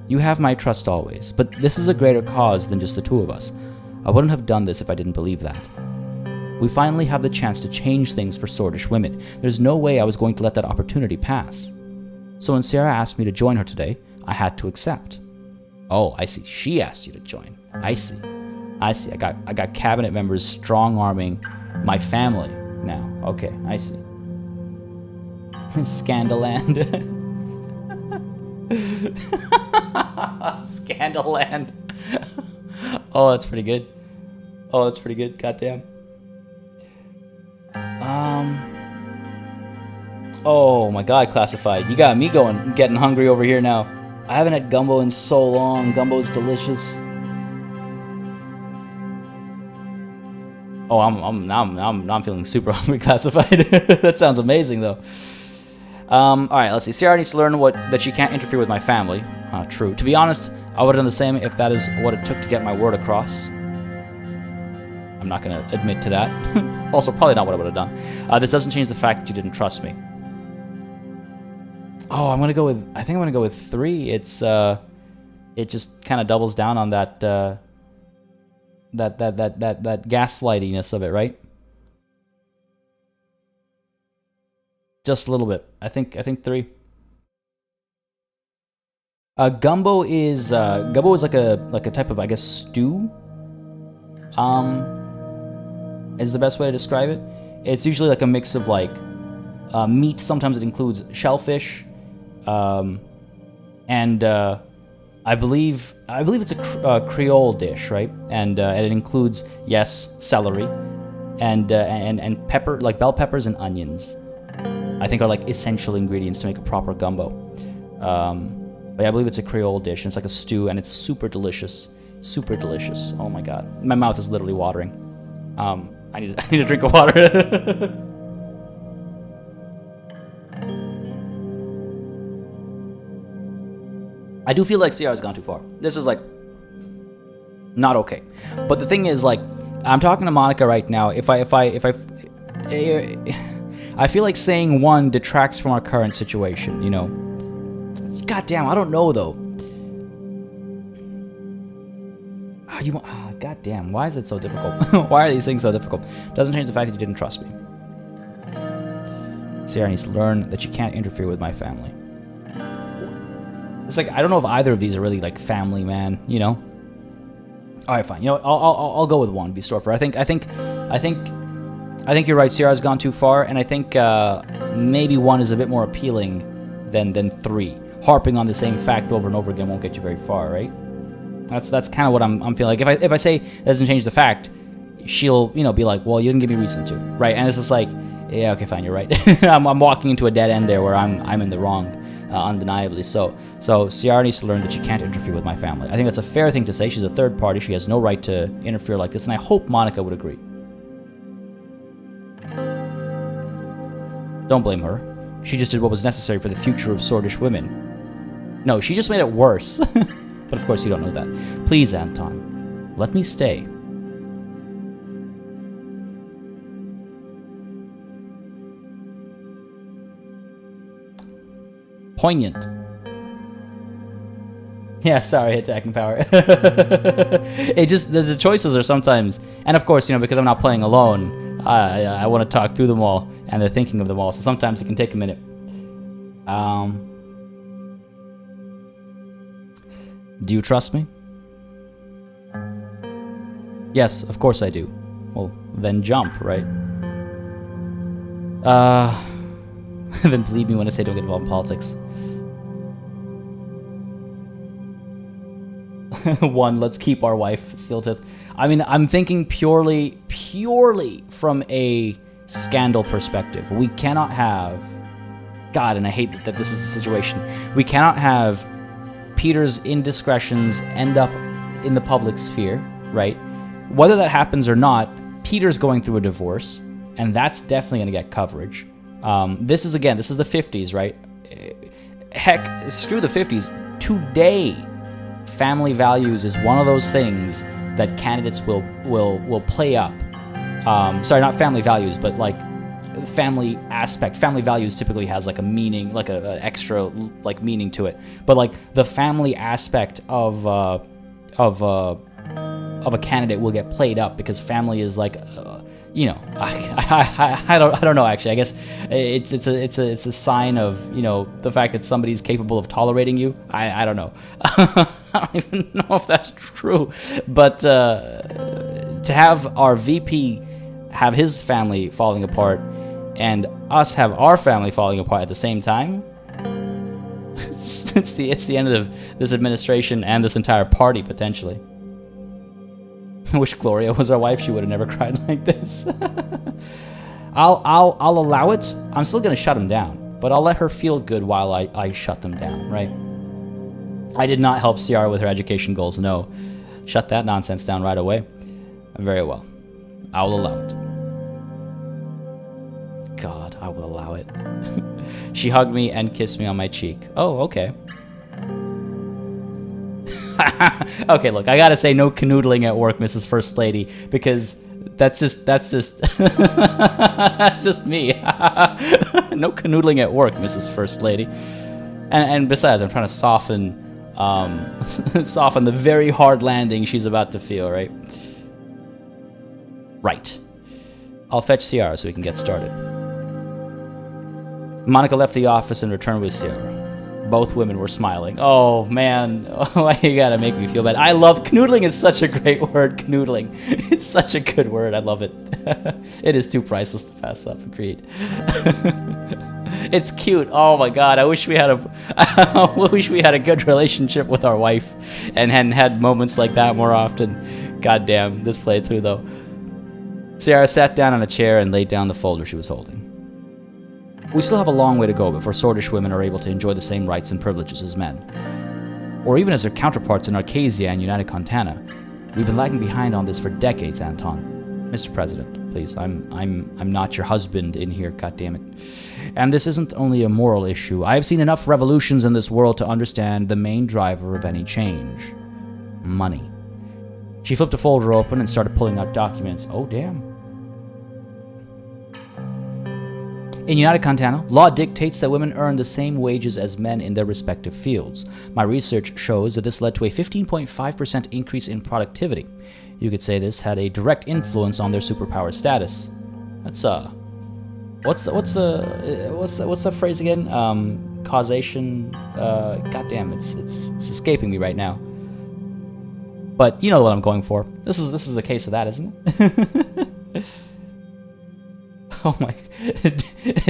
You have my trust always, but this is a greater cause than just the 2 of us. I wouldn't have done this if I didn't believe that. We finally have the chance to change things for Swordish women. There's no way I was going to let that opportunity pass. So when Sarah asked me to join her today, I had to accept. Oh, I see. She asked you to join. I see. I see. I got cabinet members strong-arming my family now. Okay, I see. Scandaland. Scandaland. Oh, that's pretty good. Oh, that's pretty good. Goddamn. Oh my god, classified. You got me getting hungry over here now. I haven't had gumbo in so long. Gumbo's delicious. Oh, I'm feeling super hungry, classified. That sounds amazing though. Alright, let's see. Sarah needs to learn that she can't interfere with my family. True. To be honest, I would have done the same if that is what it took to get my word across. I'm not going to admit to that. Also, probably not what I would have done. This doesn't change the fact that you didn't trust me. Oh, I think I'm going to go with 3. It just kind of doubles down on that gaslightiness of it, right? Just a little bit. I think 3. Gumbo is like a type of, I guess, stew. Is the best way to describe it. It's usually like a mix of like meat. Sometimes it includes shellfish, and I believe it's a Creole dish, right? And it includes, yes, celery, and pepper, like bell peppers and onions. I think are like essential ingredients to make a proper gumbo. But yeah, I believe it's a Creole dish, and it's like a stew, and it's super delicious. Super delicious. Oh my god. My mouth is literally watering. I need a drink of water. I do feel like CR's gone too far. This is like not okay. But the thing is, like, I'm talking to Monica right now. I feel like saying 1 detracts from our current situation, you know. God damn, I don't know though. God damn, why is it so difficult? Why are these things so difficult? Doesn't change the fact that you didn't trust me. Sarah needs to learn that you can't interfere with my family. It's like, I don't know if either of these are really like family, man, you know? All right, fine. You know what? I'll go with 1. Be Storfer. I think you're right. Sierra's gone too far, and I think maybe 1 is a bit more appealing than 3. Harping on the same fact over and over again won't get you very far, right? That's kind of what I'm feeling like. If I say it doesn't change the fact, she'll be like, well, you didn't give me reason to, right? And it's just like, yeah, okay, fine, you're right. I'm walking into a dead end there where I'm in the wrong, undeniably. So Sierra needs to learn that she can't interfere with my family. I think that's a fair thing to say. She's a third party. She has no right to interfere like this, and I hope Monica would agree. Don't blame her. She just did what was necessary for the future of Swordish women. No, she just made it worse. But of course you don't know that. Please, Anton, let me stay. Poignant. Yeah, sorry, attacking power. It just, the choices are sometimes, and of course, because I'm not playing alone, I want to talk through them all, and they're thinking of them all, so sometimes it can take a minute. Do you trust me? Yes, of course I do. Well, then jump, right? Then believe me when I say don't get involved in politics. 1, let's keep our wife, Steel Tip. I mean, I'm thinking purely from a scandal perspective. We cannot have... God, and I hate that this is the situation. We cannot have Peter's indiscretions end up in the public sphere, right? Whether that happens or not, Peter's going through a divorce, and that's definitely going to get coverage. This is the 50s, right? Heck, screw the 50s. Today, family values is one of those things that candidates will play up. Sorry, not family values, but like family aspect. Family values typically has like a meaning, like an extra like meaning to it. But like the family aspect of a candidate will get played up because family is like, I don't know actually. I guess it's a sign of the fact that somebody's capable of tolerating you. I don't know. I don't even know if that's true. But to have our VP have his family falling apart and us have our family falling apart at the same time, it's the end of this administration and this entire party potentially. I wish Gloria was our wife. She would have never cried like this. I'll allow it. I'm still gonna shut him down, but I'll let her feel good while I shut them down, right? I did not help Ciara with her education goals, no. Shut that nonsense down right away. Very well. I will allow it. God, I will allow it. She hugged me and kissed me on my cheek. Oh, okay. Okay, look, I gotta say no canoodling at work, Mrs. First Lady, because that's just that's just me. No canoodling at work, Mrs. First Lady. And besides, I'm trying to soften the very hard landing she's about to feel, right? Right. I'll fetch Ciara so we can get started. Monica left the office and returned with Ciara. Both women were smiling. Oh, man. Oh, you gotta make me feel bad. I love... Canoodling is such a great word, canoodling. It's such a good word. I love it. It is too priceless to pass up. Agreed. It's cute. Oh, my God. I wish we had a good relationship with our wife and hadn't had moments like that more often. God damn. This playthrough, though. Ciara sat down on a chair and laid down the folder she was holding. We still have a long way to go before Swordish women are able to enjoy the same rights and privileges as men. Or even as their counterparts in Arcasia and United Contana. We've been lagging behind on this for decades, Anton. Mr. President, please, I'm not your husband in here, goddammit. And this isn't only a moral issue. I have seen enough revolutions in this world to understand the main driver of any change. Money. She flipped a folder open and started pulling out documents. Oh, damn. In United Contana, law dictates that women earn the same wages as men in their respective fields. My research shows that this led to a 15.5% increase in productivity. You could say this had a direct influence on their superpower status. That's what's the phrase again? Causation. Goddamn, it's escaping me right now. But you know what I'm going for. This is a case of that, isn't it? Oh my...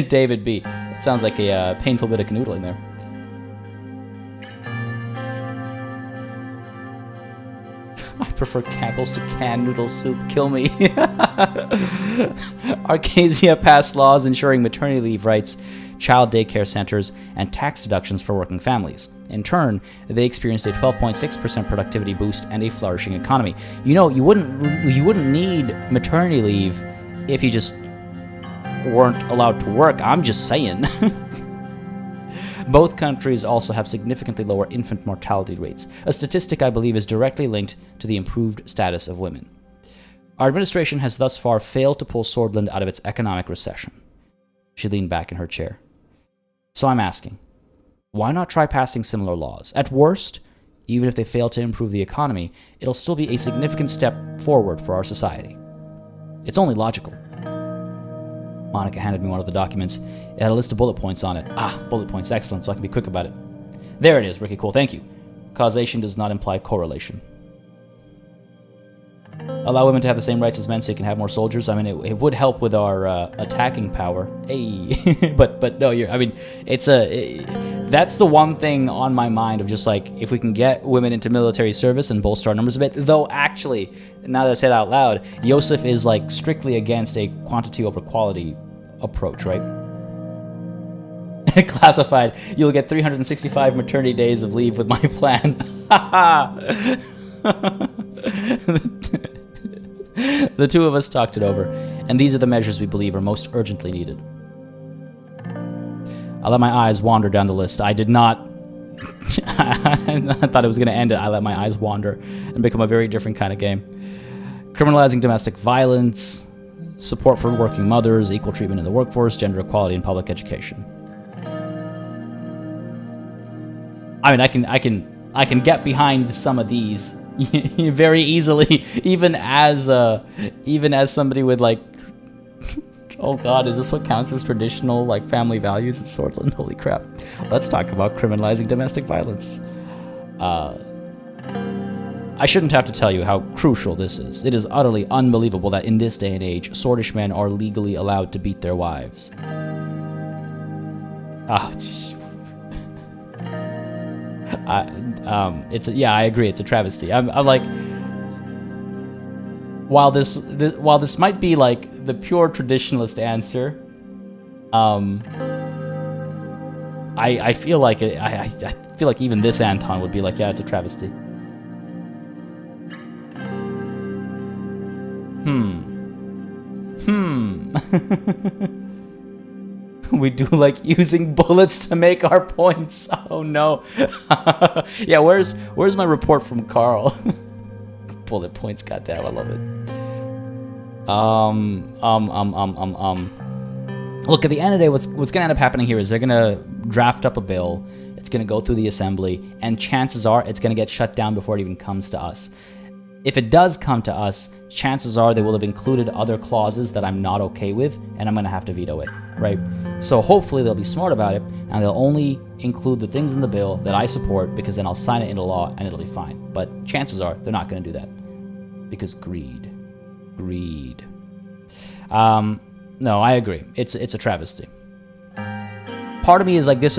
David B. That sounds like a painful bit of canoodling there. I prefer Campbell's to canned noodle soup. Kill me. Arcasia passed laws ensuring maternity leave rights, child daycare centers, and tax deductions for working families. In turn, they experienced a 12.6% productivity boost and a flourishing economy. You know, you wouldn't need maternity leave if you just weren't allowed to work. I'm just saying. Both countries also have significantly lower infant mortality rates, a statistic I believe is directly linked to the improved status of women. Our administration has thus far failed to pull Sordland out of its economic recession. She leaned back in her chair. So I'm asking, why not try passing similar laws? At worst, even if they fail to improve the economy, it'll still be a significant step forward for our society. It's only logical. Monica handed me one of the documents. It had a list of bullet points on it. Ah, bullet points, excellent, so I can be quick about it. There it is, Ricky, cool, thank you. Causation does not imply correlation. Allow women to have the same rights as men so you can have more soldiers. I mean, it would help with our attacking power. Hey, but no, that's the one thing on my mind of just like, if we can get women into military service and bolster our numbers a bit. Though actually, now that I say it out loud, Yosef is like strictly against a quantity over quality approach, right? Classified. You'll get 365 maternity days of leave with my plan. The two of us talked it over, and these are the measures we believe are most urgently needed. I let my eyes wander down the list. I did not... I thought it was going to end it. I let my eyes wander and become a very different kind of game. Criminalizing domestic violence, support for working mothers, equal treatment in the workforce, gender equality in public education. I mean, I can get behind some of these very easily, even as somebody with like, oh god, is this what counts as traditional like family values in Sordland? Holy crap! Let's talk about criminalizing domestic violence. I shouldn't have to tell you how crucial this is. It is utterly unbelievable that in this day and age, Sordish men are legally allowed to beat their wives. I agree. It's a travesty. I'm like, while this might be like the pure traditionalist answer, I feel like I feel like even this Anton would be like, yeah, it's a travesty. We do like using bullets to make our points. Oh no. Yeah, where's my report from Carl? Bullet points, goddamn, I love it. Look, at the end of the day, what's gonna end up happening here is they're gonna draft up a bill, it's gonna go through the assembly, and chances are it's gonna get shut down before it even comes to us. If it does come to us, chances are they will have included other clauses that I'm not okay with, and I'm gonna have to veto it, right? So hopefully they'll be smart about it, and they'll only include the things in the bill that I support, because then I'll sign it into law and it'll be fine. But chances are they're not gonna do that, because greed. No, I agree. It's a travesty. Part of me is like, this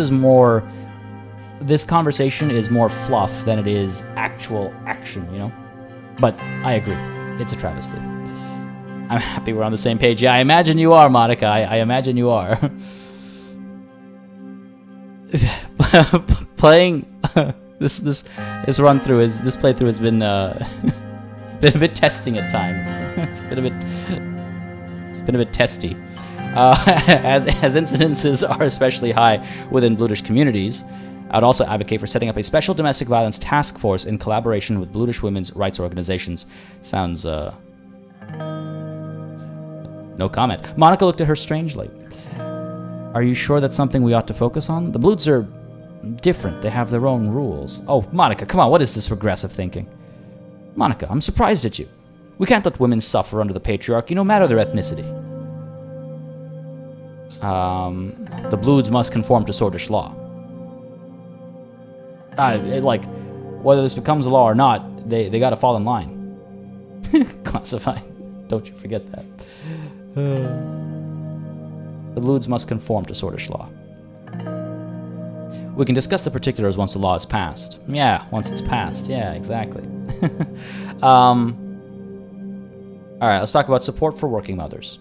conversation is more fluff than it is actual action, you know? But I agree. It's a travesty. I'm happy we're on the same page. Yeah, I imagine you are, Monica. I imagine you are. Playing this run-through this playthrough has been it's been a bit testing at times. It's been a bit testy. As incidences are especially high within Bludish communities, I would also advocate for setting up a special domestic violence task force in collaboration with Bludish women's rights organizations. Sounds, no comment. Monica looked at her strangely. Are you sure that's something we ought to focus on? The Bloods are different. They have their own rules. Oh, Monica, come on, what is this regressive thinking? Monica, I'm surprised at you. We can't let women suffer under the patriarchy, no matter their ethnicity. The Bloods must conform to Sordish law. Like, whether this becomes a law or not, they got to fall in line. Classified. Don't you forget that. The Blues must conform to Sordish law. We can discuss the particulars once the law is passed. Yeah, once it's passed. Yeah, exactly. Alright, let's talk about support for working mothers.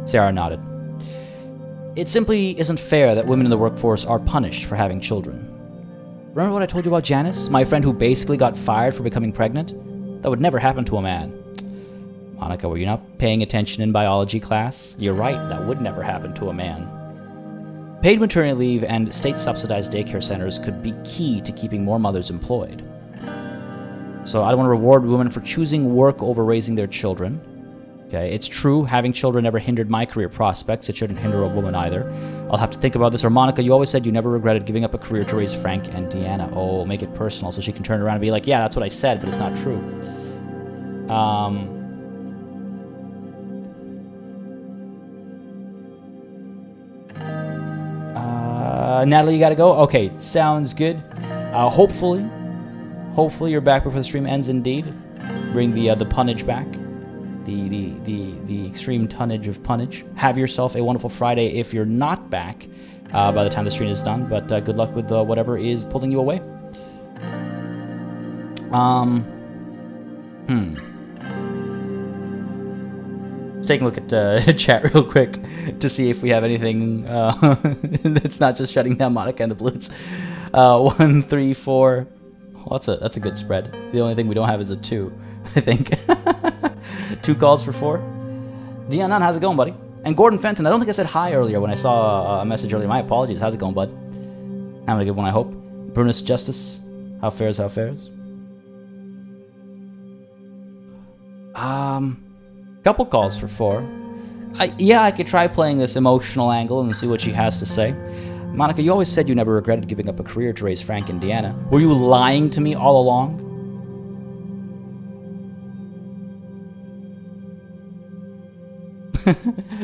Sarah nodded. It simply isn't fair that women in the workforce are punished for having children. Remember what I told you about Janice? My friend who basically got fired for becoming pregnant? That would never happen to a man. Monica, were you not paying attention in biology class? You're right, that would never happen to a man. Paid maternity leave and state-subsidized daycare centers could be key to keeping more mothers employed. So I don't want to reward women for choosing work over raising their children. Okay, it's true, having children never hindered my career prospects. It shouldn't hinder a woman either. I'll have to think about this. Or Monica, you always said you never regretted giving up a career to raise Frank and Deanna. Oh, make it personal so she can turn around and be like, yeah, that's what I said, but it's not true. Natalie, you gotta go? Okay, sounds good. Hopefully you're back before the stream ends indeed. Bring the punnage back. The extreme tonnage of punnage. Have yourself a wonderful Friday if you're not back by the time the stream is done, but good luck with whatever is pulling you away. Let's take a look at chat real quick to see if we have anything that's not just shutting down Monica and the Blues. 1, 3, 4. Well, that's a good spread. The only thing we don't have is a 2, I think. 2 calls for 4. Dianon, how's it going, buddy? And Gordon Fenton, I don't think I said hi earlier when I saw a message earlier. My apologies. How's it going, bud? Having a good one, I hope. Brunus Justice, how fares, how fares? Couple calls for 4. I could try playing this emotional angle and see what she has to say. Monica, you always said you never regretted giving up a career to raise Frank and Deanna. Were you lying to me all along?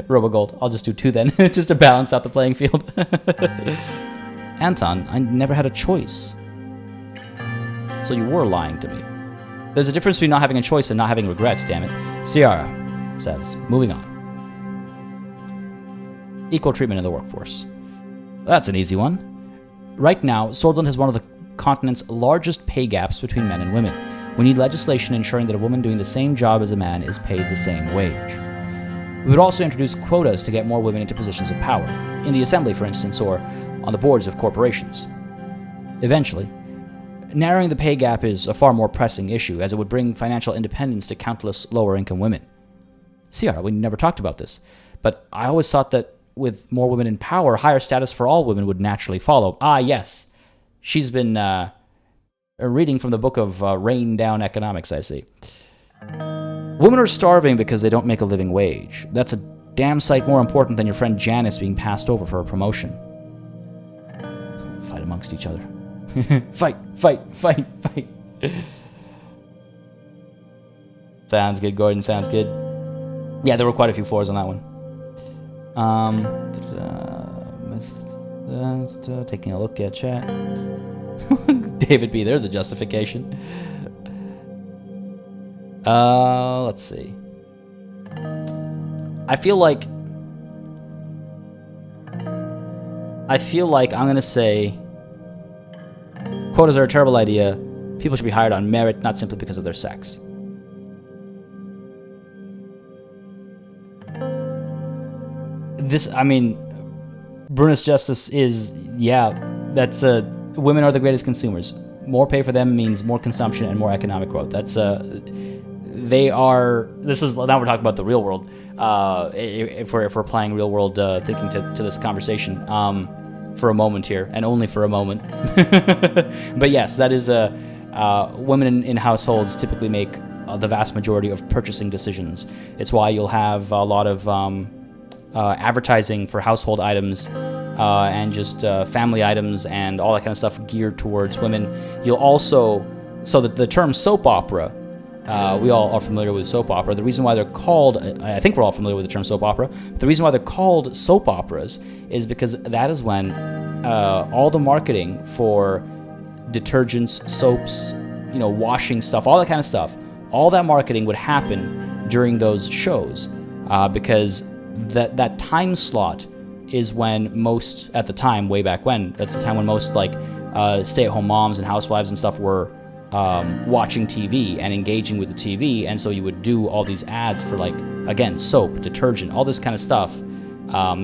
Robogold. I'll just do 2 then, just to balance out the playing field. Anton, I never had a choice. So you were lying to me. There's a difference between not having a choice and not having regrets, damn it. Ciara says, moving on. Equal treatment in the workforce. That's an easy one. Right now, Sordland has one of the continent's largest pay gaps between men and women. We need legislation ensuring that a woman doing the same job as a man is paid the same wage. We would also introduce quotas to get more women into positions of power, in the assembly, for instance, or on the boards of corporations. Eventually, narrowing the pay gap is a far more pressing issue, as it would bring financial independence to countless lower-income women. Ciara, we never talked about this, but I always thought that with more women in power, higher status for all women would naturally follow. Ah, yes. She's been reading from the book of Rain Down Economics, I see. Women are starving because they don't make a living wage. That's a damn sight more important than your friend Janice being passed over for a promotion. Fight amongst each other. Fight, fight, fight, fight. Sounds good, Gordon, sounds good. Yeah, there were quite a few 4s on that one. Taking a look at chat. David B, there's a justification. Let's see. I feel like I'm gonna say quotas are a terrible idea. People should be hired on merit, not simply because of their sex. Brunus Justice is, that's women are the greatest consumers. More pay for them means more consumption and more economic growth. That's now we're talking about the real world. If we're applying real world thinking to this conversation for a moment here, and only for a moment. But yes, that is women in households typically make the vast majority of purchasing decisions. It's why you'll have a lot of advertising for household items and just family items and all that kind of stuff geared towards women. You'll also, so that the term soap opera, we all are familiar with soap opera. The reason why they're called, I think we're all familiar with the term soap opera, but the reason why they're called soap operas is because that is when all the marketing for detergents, soaps, you know, washing stuff, all that kind of stuff. All that marketing would happen during those shows because that time slot is when most, at the time, way back when, that's the time when most like stay-at-home moms and housewives and stuff were watching TV and engaging with the TV, and so you would do all these ads for, like, again, soap, detergent, all this kind of stuff.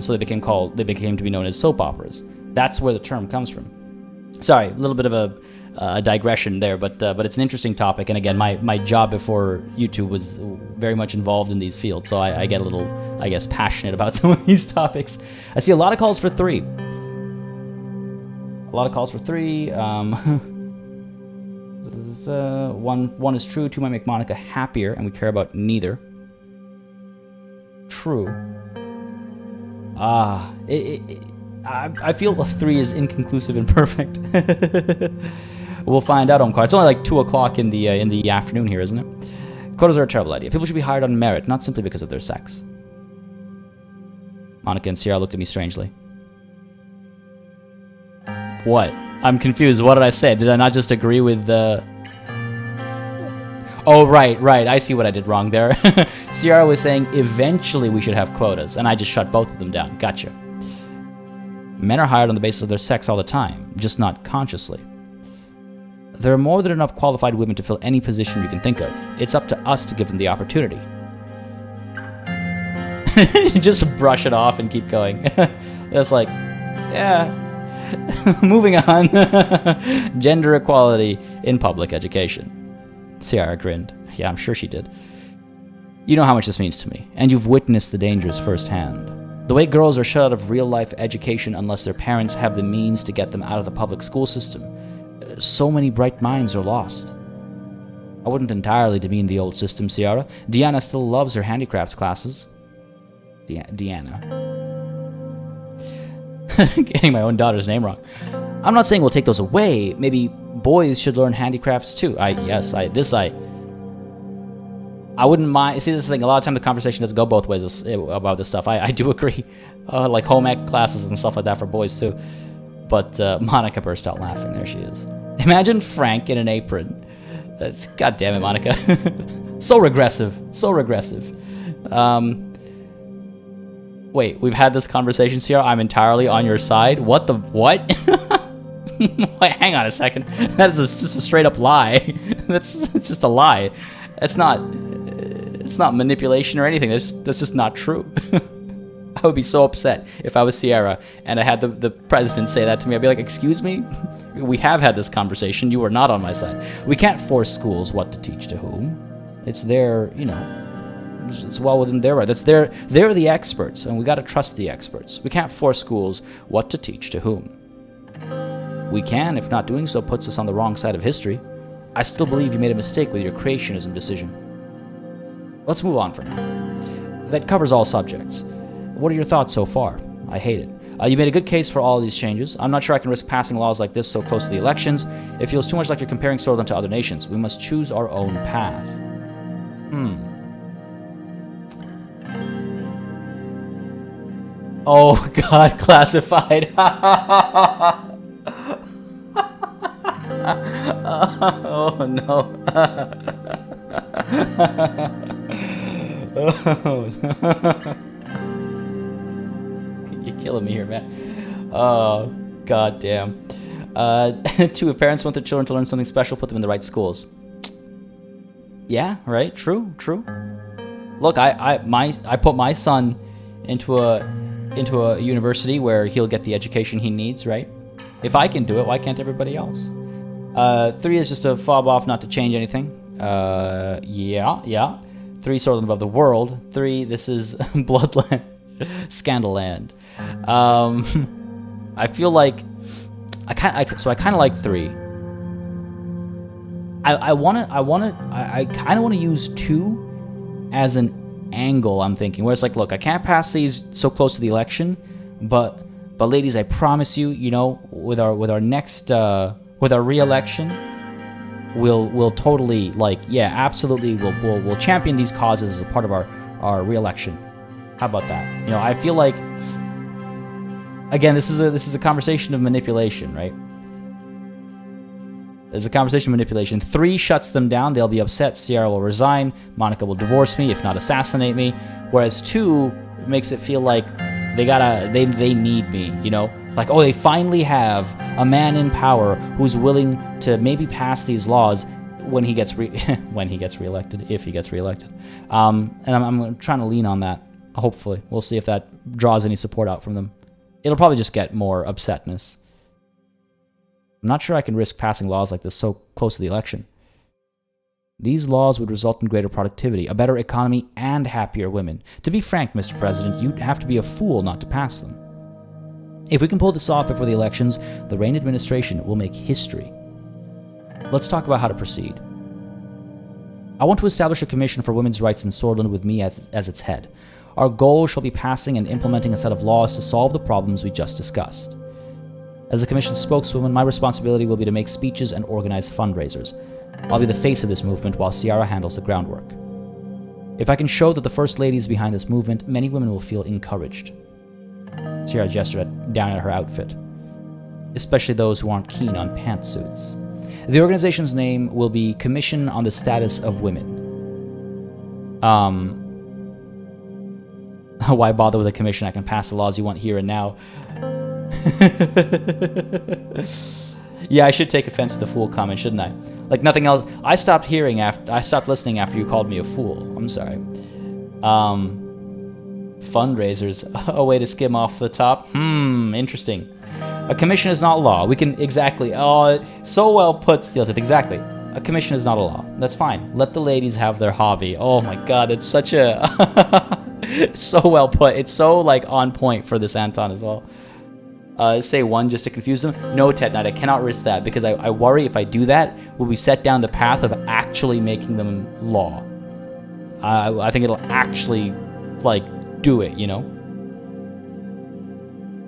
So they became to be known as soap operas. That's where the term comes from. Sorry, a little bit of a digression there, but it's an interesting topic. And again, my job before YouTube was very much involved in these fields, so I get a little, I guess, passionate about some of these topics. I see a lot of calls for 3. A lot of calls for 3. One is true. 2 might make Monica happier, and we care about neither. True. I feel 3 is inconclusive and perfect. We'll find out on card. It's only like 2 o'clock in the afternoon here, isn't it? Quotas are a terrible idea. People should be hired on merit, not simply because of their sex. Monica and Sierra looked at me strangely. What? I'm confused. What did I say? Did I not just agree with the... Oh, right. I see what I did wrong there. Sierra was saying eventually we should have quotas, and I just shut both of them down. Gotcha. Men are hired on the basis of their sex all the time, just not consciously. There are more than enough qualified women to fill any position you can think of. It's up to us to give them the opportunity. Just brush it off and keep going. That's like, yeah. Moving on. Gender equality in public education. Ciara grinned. Yeah, I'm sure she did. You know how much this means to me, and you've witnessed the dangers firsthand. The way girls are shut out of real-life education unless their parents have the means to get them out of the public school system. So many bright minds are lost. I wouldn't entirely demean the old system, Ciara. Deanna still loves her handicrafts classes. Deanna. Getting my own daughter's name wrong. I'm not saying we'll take those away. Maybe boys should learn handicrafts too. I wouldn't mind. See, this is the thing. A lot of time the conversation doesn't go both ways about this stuff. I do agree. Like home ec classes and stuff like that for boys too. But Monica burst out laughing. There she is. Imagine Frank in an apron. God damn it, Monica. So regressive. So regressive. Wait, we've had this conversation, Sierra. I'm entirely on your side. What the... What? Wait, hang on a second. That's just a straight up lie. That's just a lie. It's not manipulation or anything. That's just not true. I would be so upset if I was Sierra and I had the president say that to me. I'd be like, excuse me? We have had this conversation. You are not on my side. We can't force schools what to teach to whom. It's their, you know, it's well within their right. They're the experts, and we got to trust the experts. We can't force schools what to teach to whom. We can, if not doing so puts us on the wrong side of history. I still believe you made a mistake with your creationism decision. Let's move on from that. That covers all subjects. What are your thoughts so far? I hate it. You made a good case for all of these changes. I'm not sure I can risk passing laws like this so close to the elections. It feels too much like you're comparing Sordland to other nations. We must choose our own path. Oh, God, classified. Oh, no. Oh, no. You're killing me here, man. Oh, God damn. 2, if parents want their children to learn something special, put them in the right schools. Yeah, right? True. Look, I put my son into a university where he'll get the education he needs, right? If I can do it, why can't everybody else? 3 is just a fob off not to change anything. Yeah. 3, Sordland above the world. 3, this is Bloodland. Scandalland. I feel like I kind of like 3. I kind of want to use 2 as an angle. I'm thinking where it's like, look, I can't pass these so close to the election, but ladies, I promise you, you know, with our next with our re-election, we'll totally, like, yeah, absolutely, we'll champion these causes as a part of our re-election. How about that? You know, I feel like, again, this is a conversation of manipulation, right? There's a conversation manipulation. 3 shuts them down. They'll be upset. Sierra will resign. Monica will divorce me, if not assassinate me. Whereas 2 makes it feel like they need me, you know? Like, oh, they finally have a man in power who's willing to maybe pass these laws when he gets reelected, if he gets reelected. And I'm trying to lean on that. Hopefully, we'll see if that draws any support out from them. It'll probably just get more upsetness. I'm not sure I can risk passing laws like this so close to the election. These laws would result in greater productivity, a better economy, and happier women. To be frank, Mr. President, you'd have to be a fool not to pass them. If we can pull this off before the elections, the Reign administration will make history. Let's talk about how to proceed. I want to establish a commission for women's rights in Sordland with me as its head. Our goal shall be passing and implementing a set of laws to solve the problems we just discussed. As the commission's spokeswoman, my responsibility will be to make speeches and organize fundraisers. I'll be the face of this movement while Sierra handles the groundwork. If I can show that the First Lady is behind this movement, many women will feel encouraged. Sierra gestured down at her outfit. Especially those who aren't keen on pantsuits. The organization's name will be Commission on the Status of Women. Why bother with a commission? I can pass the laws you want here and now. Yeah, I should take offense to the fool comment, shouldn't I? Like nothing else. I stopped listening after you called me a fool. I'm sorry. Fundraisers, a way to skim off the top. Interesting. A commission is not law. We can exactly. Oh, so well put, Steeltooth. Exactly. A commission is not a law. That's fine. Let the ladies have their hobby. Oh my God, it's such a. It's so well put. It's so like on point for this Anton as well. Say 1 just to confuse them. No, Tet Knight, I cannot risk that because I worry if I do that, will we set down the path of actually making them law. I think it'll actually like do it, you know.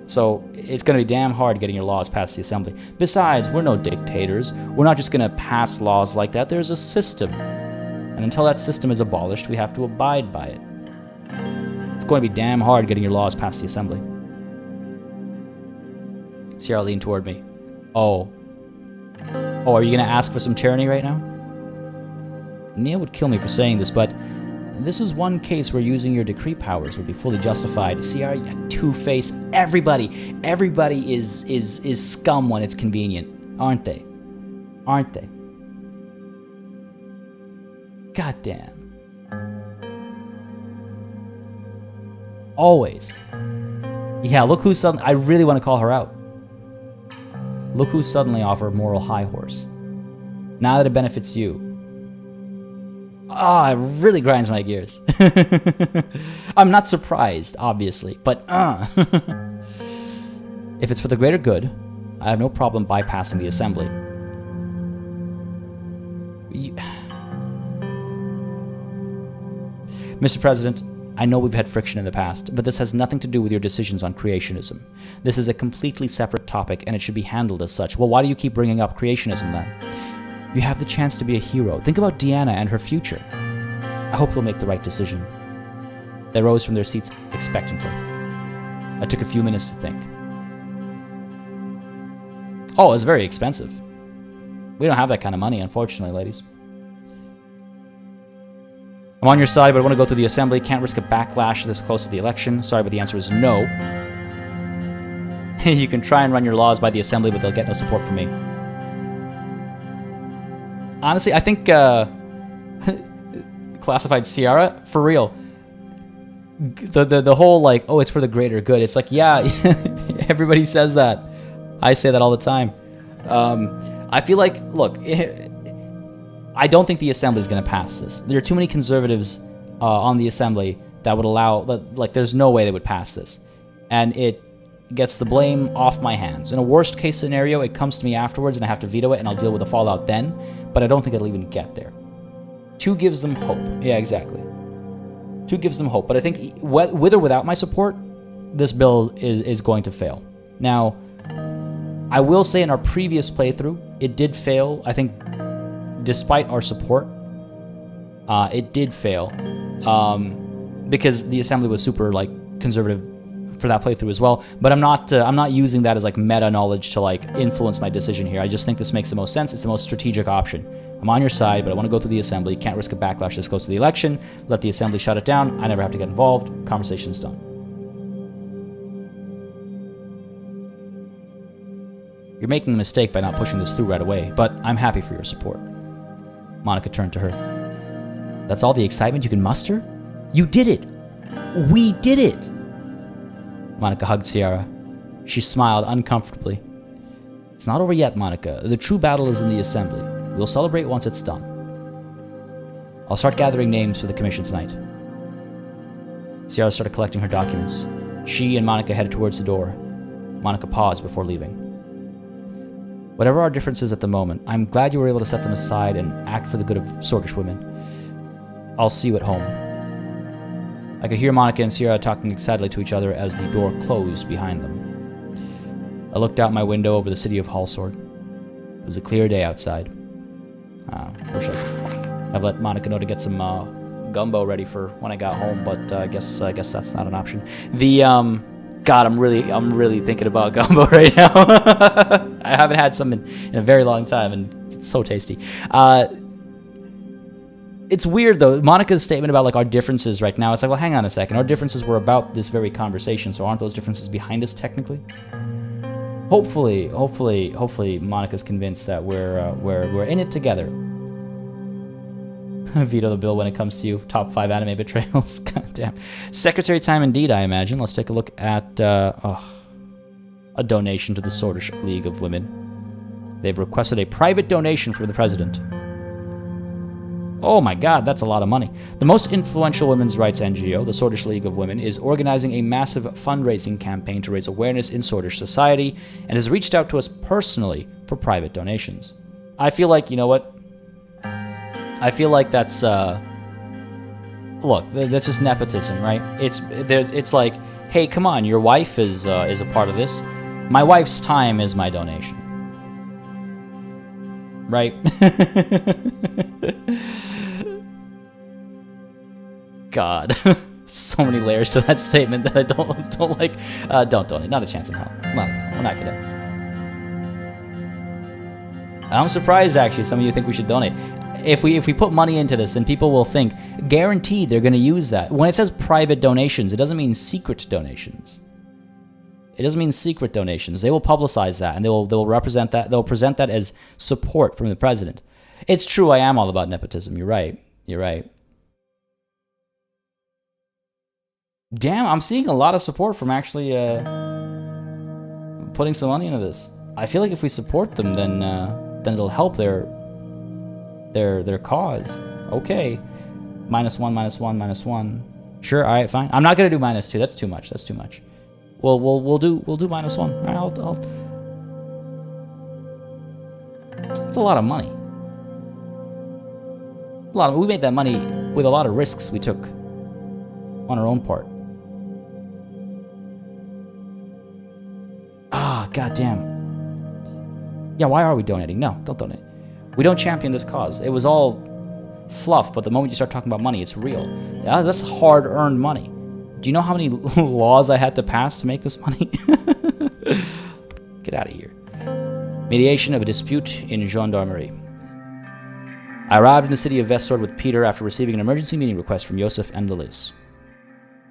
So it's going to be damn hard getting your laws past the assembly. Besides, we're no dictators. We're not just going to pass laws like that. There's a system. And until that system is abolished, we have to abide by it. It's going to be damn hard getting your laws past the assembly. Sierra leaned toward me. Oh, are you going to ask for some tyranny right now? Neil would kill me for saying this, but this is one case where using your decree powers would be fully justified. Sierra, you two-face. Everybody is scum when it's convenient, aren't they? Aren't they? Goddamn. Always. Yeah, look who's suddenly. I really want to call her out. Look who suddenly offered moral high horse. Now that it benefits you. It really grinds my gears. I'm not surprised, obviously, but if it's for the greater good, I have no problem bypassing the assembly. Mr. President, I know we've had friction in the past, but this has nothing to do with your decisions on creationism. This is a completely separate topic, and it should be handled as such. Well, why do you keep bringing up creationism, then? You have the chance to be a hero. Think about Deanna and her future. I hope you'll make the right decision. They rose from their seats expectantly. I took a few minutes to think. Oh, it's very expensive. We don't have that kind of money, unfortunately, ladies. I'm on your side, but I want to go through the assembly. Can't risk a backlash this close to the election. Sorry, but the answer is no. You can try and run your laws by the assembly, but they'll get no support from me. Honestly, I think classified Sierra, for real. The whole like, oh, it's for the greater good. It's like, yeah, everybody says that. I say that all the time. I feel like, look, I don't think the assembly is going to pass this. There are too many conservatives on the assembly that would allow, like, there's no way they would pass this. And it gets the blame off my hands. In a worst case scenario, it comes to me afterwards and I have to veto it and I'll deal with the fallout then, but I don't think it'll even get there. 2 gives them hope. Yeah, exactly. 2 gives them hope, but I think with or without my support, this bill is going to fail. Now, I will say in our previous playthrough, it did fail. I think despite our support, it did fail because the assembly was super like conservative for that playthrough as well. But I'm not using that as like meta knowledge to like influence my decision here. I just think this makes the most sense. It's the most strategic option. I'm on your side, but I want to go through the assembly. Can't risk a backlash this close to the election. Let the assembly shut it down. I never have to get involved. Conversation's done. You're making a mistake by not pushing this through right away, but I'm happy for your support. Monica turned to her. That's all the excitement you can muster? You did it! We did it! Monica hugged Sierra. She smiled uncomfortably. It's not over yet, Monica. The true battle is in the assembly. We'll celebrate once it's done. I'll start gathering names for the commission tonight. Sierra started collecting her documents. She and Monica headed towards the door. Monica paused before leaving. Whatever our differences at the moment, I'm glad you were able to set them aside and act for the good of Sordish women. I'll see you at home. I could hear Monica and Sierra talking excitedly to each other as the door closed behind them. I looked out my window over the city of Hallsword. It was a clear day outside. Wish I'd let Monica know to get some gumbo ready for when I got home, but I guess that's not an option. God, I'm really thinking about gumbo right now. I haven't had some in a very long time, and it's so tasty. It's weird though. Monica's statement about like our differences right now. It's like, well, hang on a second. Our differences were about this very conversation, so aren't those differences behind us technically? Hopefully, Monica's convinced that we're in it together. Veto the bill when it comes to you. Top 5 anime betrayals. God damn. Secretary time indeed, I imagine. Let's take a look at a donation to the Sordish League of Women. They've requested a private donation from the president. Oh my god, that's a lot of money. The most influential women's rights NGO, the Sordish League of Women, is organizing a massive fundraising campaign to raise awareness in Sordish society and has reached out to us personally for private donations. I feel like, you know what? I feel like that's, look, that's just nepotism, right? It's like, hey, come on, your wife is a part of this. My wife's time is my donation. Right? God. So many layers to that statement that I don't like. Don't donate. Not a chance in hell. We're not gonna. I'm surprised, actually, some of you think we should donate. If we put money into this, then people will think, guaranteed they're going to use that. When it says private donations, it doesn't mean secret donations. It doesn't mean secret donations. They will publicize that, and they will represent that. They'll present that as support from the president. It's true, I am all about nepotism. You're right. You're right. Damn, I'm seeing a lot of support from actually putting some money into this. I feel like if we support them, then it'll help their cause. Okay. -1, -1. Sure, all right, fine. I'm not gonna do -2. That's too much. That's too much. Well, we'll do -1. All right, I'll. It's a lot of money. We made that money with a lot of risks we took on our own part. Goddamn. Yeah, why are we donating? No, don't donate. We don't champion this cause. It was all fluff, but the moment you start talking about money, it's real. Yeah, that's hard-earned money. Do you know how many laws I had to pass to make this money? Get out of here. Mediation of a dispute in Gendarmerie. I arrived in the city of Vestord with Peter after receiving an emergency meeting request from Josef and Lilis.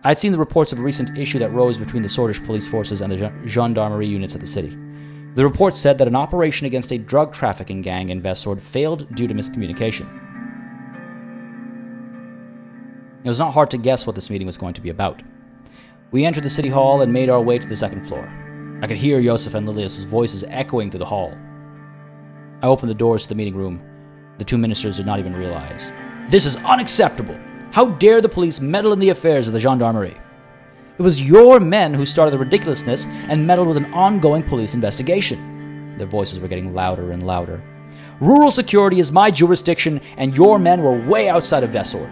I had seen the reports of a recent issue that rose between the Sordish police forces and the Gendarmerie units of the city. The report said that an operation against a drug trafficking gang in Vestord failed due to miscommunication. It was not hard to guess what this meeting was going to be about. We entered the city hall and made our way to the second floor. I could hear Josef and Lilius' voices echoing through the hall. I opened the doors to the meeting room. The two ministers did not even realize. This is unacceptable! How dare the police meddle in the affairs of the Gendarmerie? It was your men who started the ridiculousness and meddled with an ongoing police investigation. Their voices were getting louder and louder. Rural security is my jurisdiction, and your men were way outside of Vestord.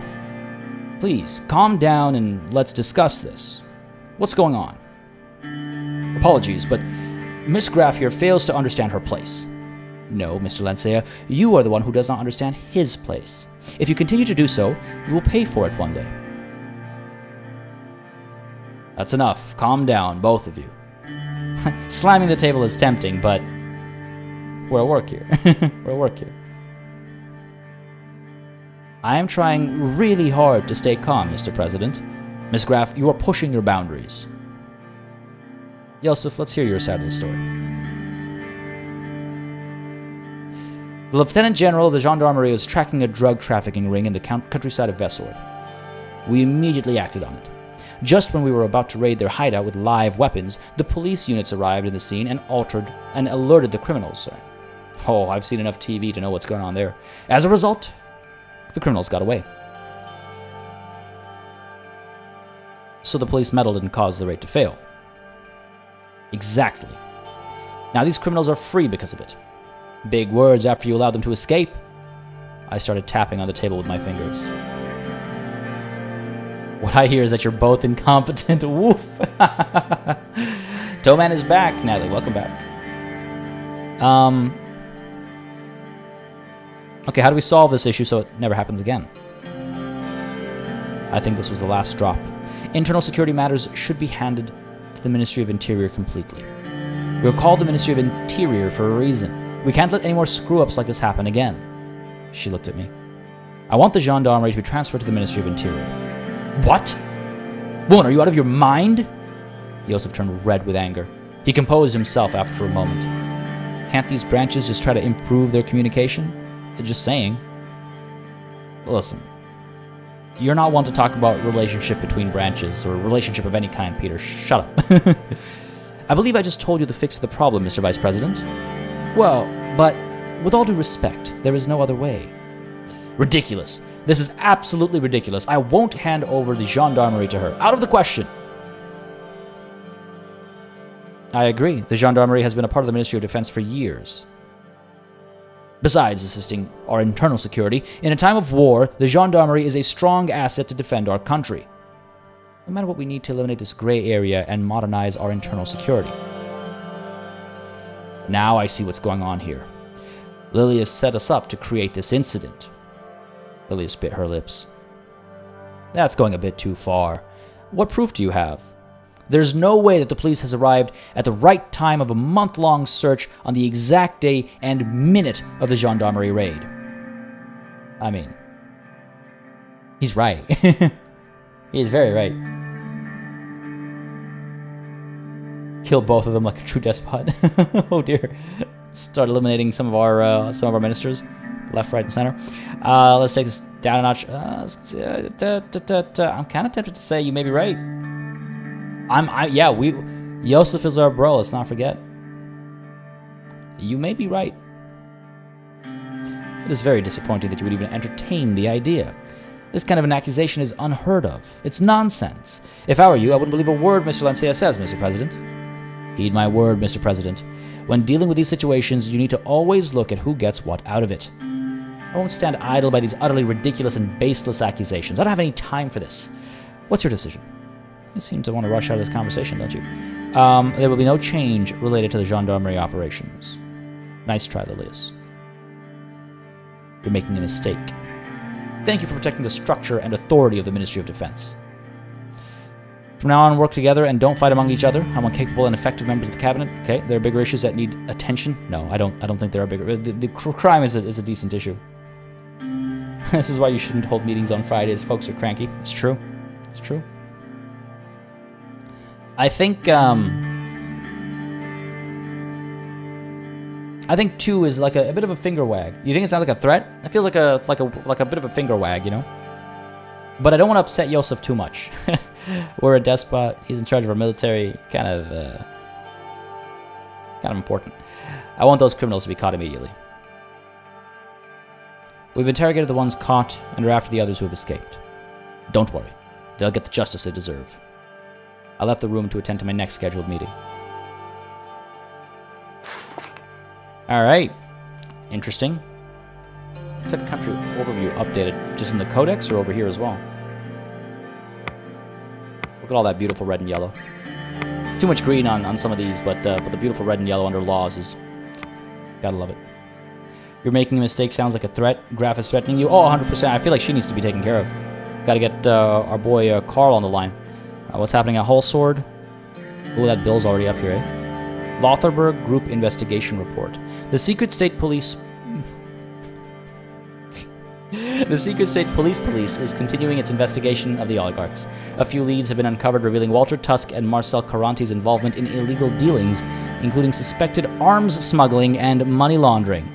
Please, calm down and let's discuss this. What's going on? Apologies, but Miss Graff here fails to understand her place. No, Mr. Lancea, you are the one who does not understand his place. If you continue to do so, you will pay for it one day. That's enough. Calm down, both of you. Slamming the table is tempting, but we're at work here. We're at work here. I am trying really hard to stay calm, Mr. President. Miss Graff, you are pushing your boundaries. Joseph, let's hear your side of the story. The Lieutenant General of the Gendarmerie was tracking a drug trafficking ring in the countryside of Vesor. We immediately acted on it. Just when we were about to raid their hideout with live weapons, the police units arrived in the scene and alerted the criminals. Oh, I've seen enough TV to know what's going on there. As a result, the criminals got away. So the police meddled and caused the raid to fail. Exactly. Now these criminals are free because of it. Big words after you allowed them to escape. I started tapping on the table with my fingers. What I hear is that you're both incompetent. Woof. Toeman is back, Natalie. Welcome back. Okay, how do we solve this issue so it never happens again? I think this was the last drop. Internal security matters should be handed to the Ministry of Interior completely. We're called the Ministry of Interior for a reason. We can't let any more screw-ups like this happen again. She looked at me. I want the Gendarmerie to be transferred to the Ministry of Interior. What? Woman, are you out of your mind? Joseph turned red with anger. He composed himself after a moment. Can't these branches just try to improve their communication? Just saying. Listen. You're not one to talk about relationship between branches or relationship of any kind, Peter. Shut up. I believe I just told you the fix of the problem, Mr. Vice President. Well, but with all due respect, there is no other way. Ridiculous. This is absolutely ridiculous. I won't hand over the Gendarmerie to her. Out of the question. I agree. The Gendarmerie has been a part of the Ministry of Defense for years. Besides assisting our internal security, in a time of war, the Gendarmerie is a strong asset to defend our country. No matter what, we need to eliminate this gray area and modernize our internal security. Now I see what's going on here. Lilia set us up to create this incident. Lilia bit her lips. That's going a bit too far. What proof do you have? There's no way that the police has arrived at the right time of a month-long search on the exact day and minute of the Gendarmerie raid. I mean, he's right. He is very right. Kill both of them like a true despot. Oh dear. Start eliminating some of our ministers, left, right, and center. Let's take this down a notch. I'm kind of tempted to say you may be right. Joseph is our bro, let's not forget. You may be right. It is very disappointing that you would even entertain the idea. This kind of an accusation is unheard of. It's nonsense. If I were you, I wouldn't believe a word Mr. Lancia says, Mr. President. Heed my word, Mr. President. When dealing with these situations, you need to always look at who gets what out of it. I won't stand idle by these utterly ridiculous and baseless accusations. I don't have any time for this. What's your decision? You seem to want to rush out of this conversation, don't you? There will be no change related to the Gendarmerie operations. Nice try, Lilius. You're making a mistake. Thank you for protecting the structure and authority of the Ministry of Defense. From now on, work together and don't fight among each other. I want capable and effective members of the cabinet. Okay, there are bigger issues that need attention. No, I don't think there are bigger. The crime is a decent issue. This is why you shouldn't hold meetings on Fridays. Folks are cranky. It's true. It's true. I think 2 is like a bit of a finger wag. You think it sounds like a threat? It feels like a bit of a finger wag, you know. But I don't want to upset Joseph too much. We're a despot. He's in charge of our military. Kind of important. I want those criminals to be caught immediately. We've interrogated the ones caught and are after the others who have escaped. Don't worry. They'll get the justice they deserve. I left the room to attend to my next scheduled meeting. Alright. Interesting. Let's have a country overview updated just in the codex or over here as well. Look at all that beautiful red and yellow. Too much green on some of these, but the beautiful red and yellow under laws is... Gotta love it. You're making a mistake sounds like a threat. Graf is threatening you. Oh, 100%. I feel like she needs to be taken care of. Gotta get our boy Carl on the line. What's happening at Hull Sword? Oh, that bill's already up here, eh? Lotharberg Group Investigation Report. The Secret State Police... The Secret State Police is continuing its investigation of the oligarchs. A few leads have been uncovered revealing Walter Tusk and Marcel Caranti's involvement in illegal dealings, including suspected arms smuggling and money laundering.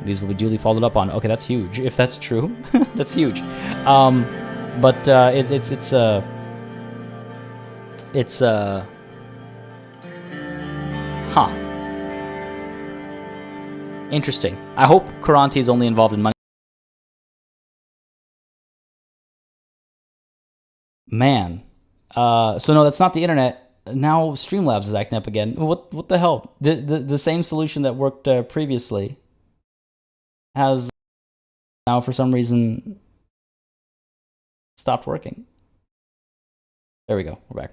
These will be duly followed up on. Okay, that's huge. If that's true, that's huge. Huh. Interesting. I hope Caranti is only involved in money. Man. So no, that's not the internet. Now Streamlabs is acting up again. What the hell? The same solution that worked previously has now for some reason stopped working. There we go. We're back.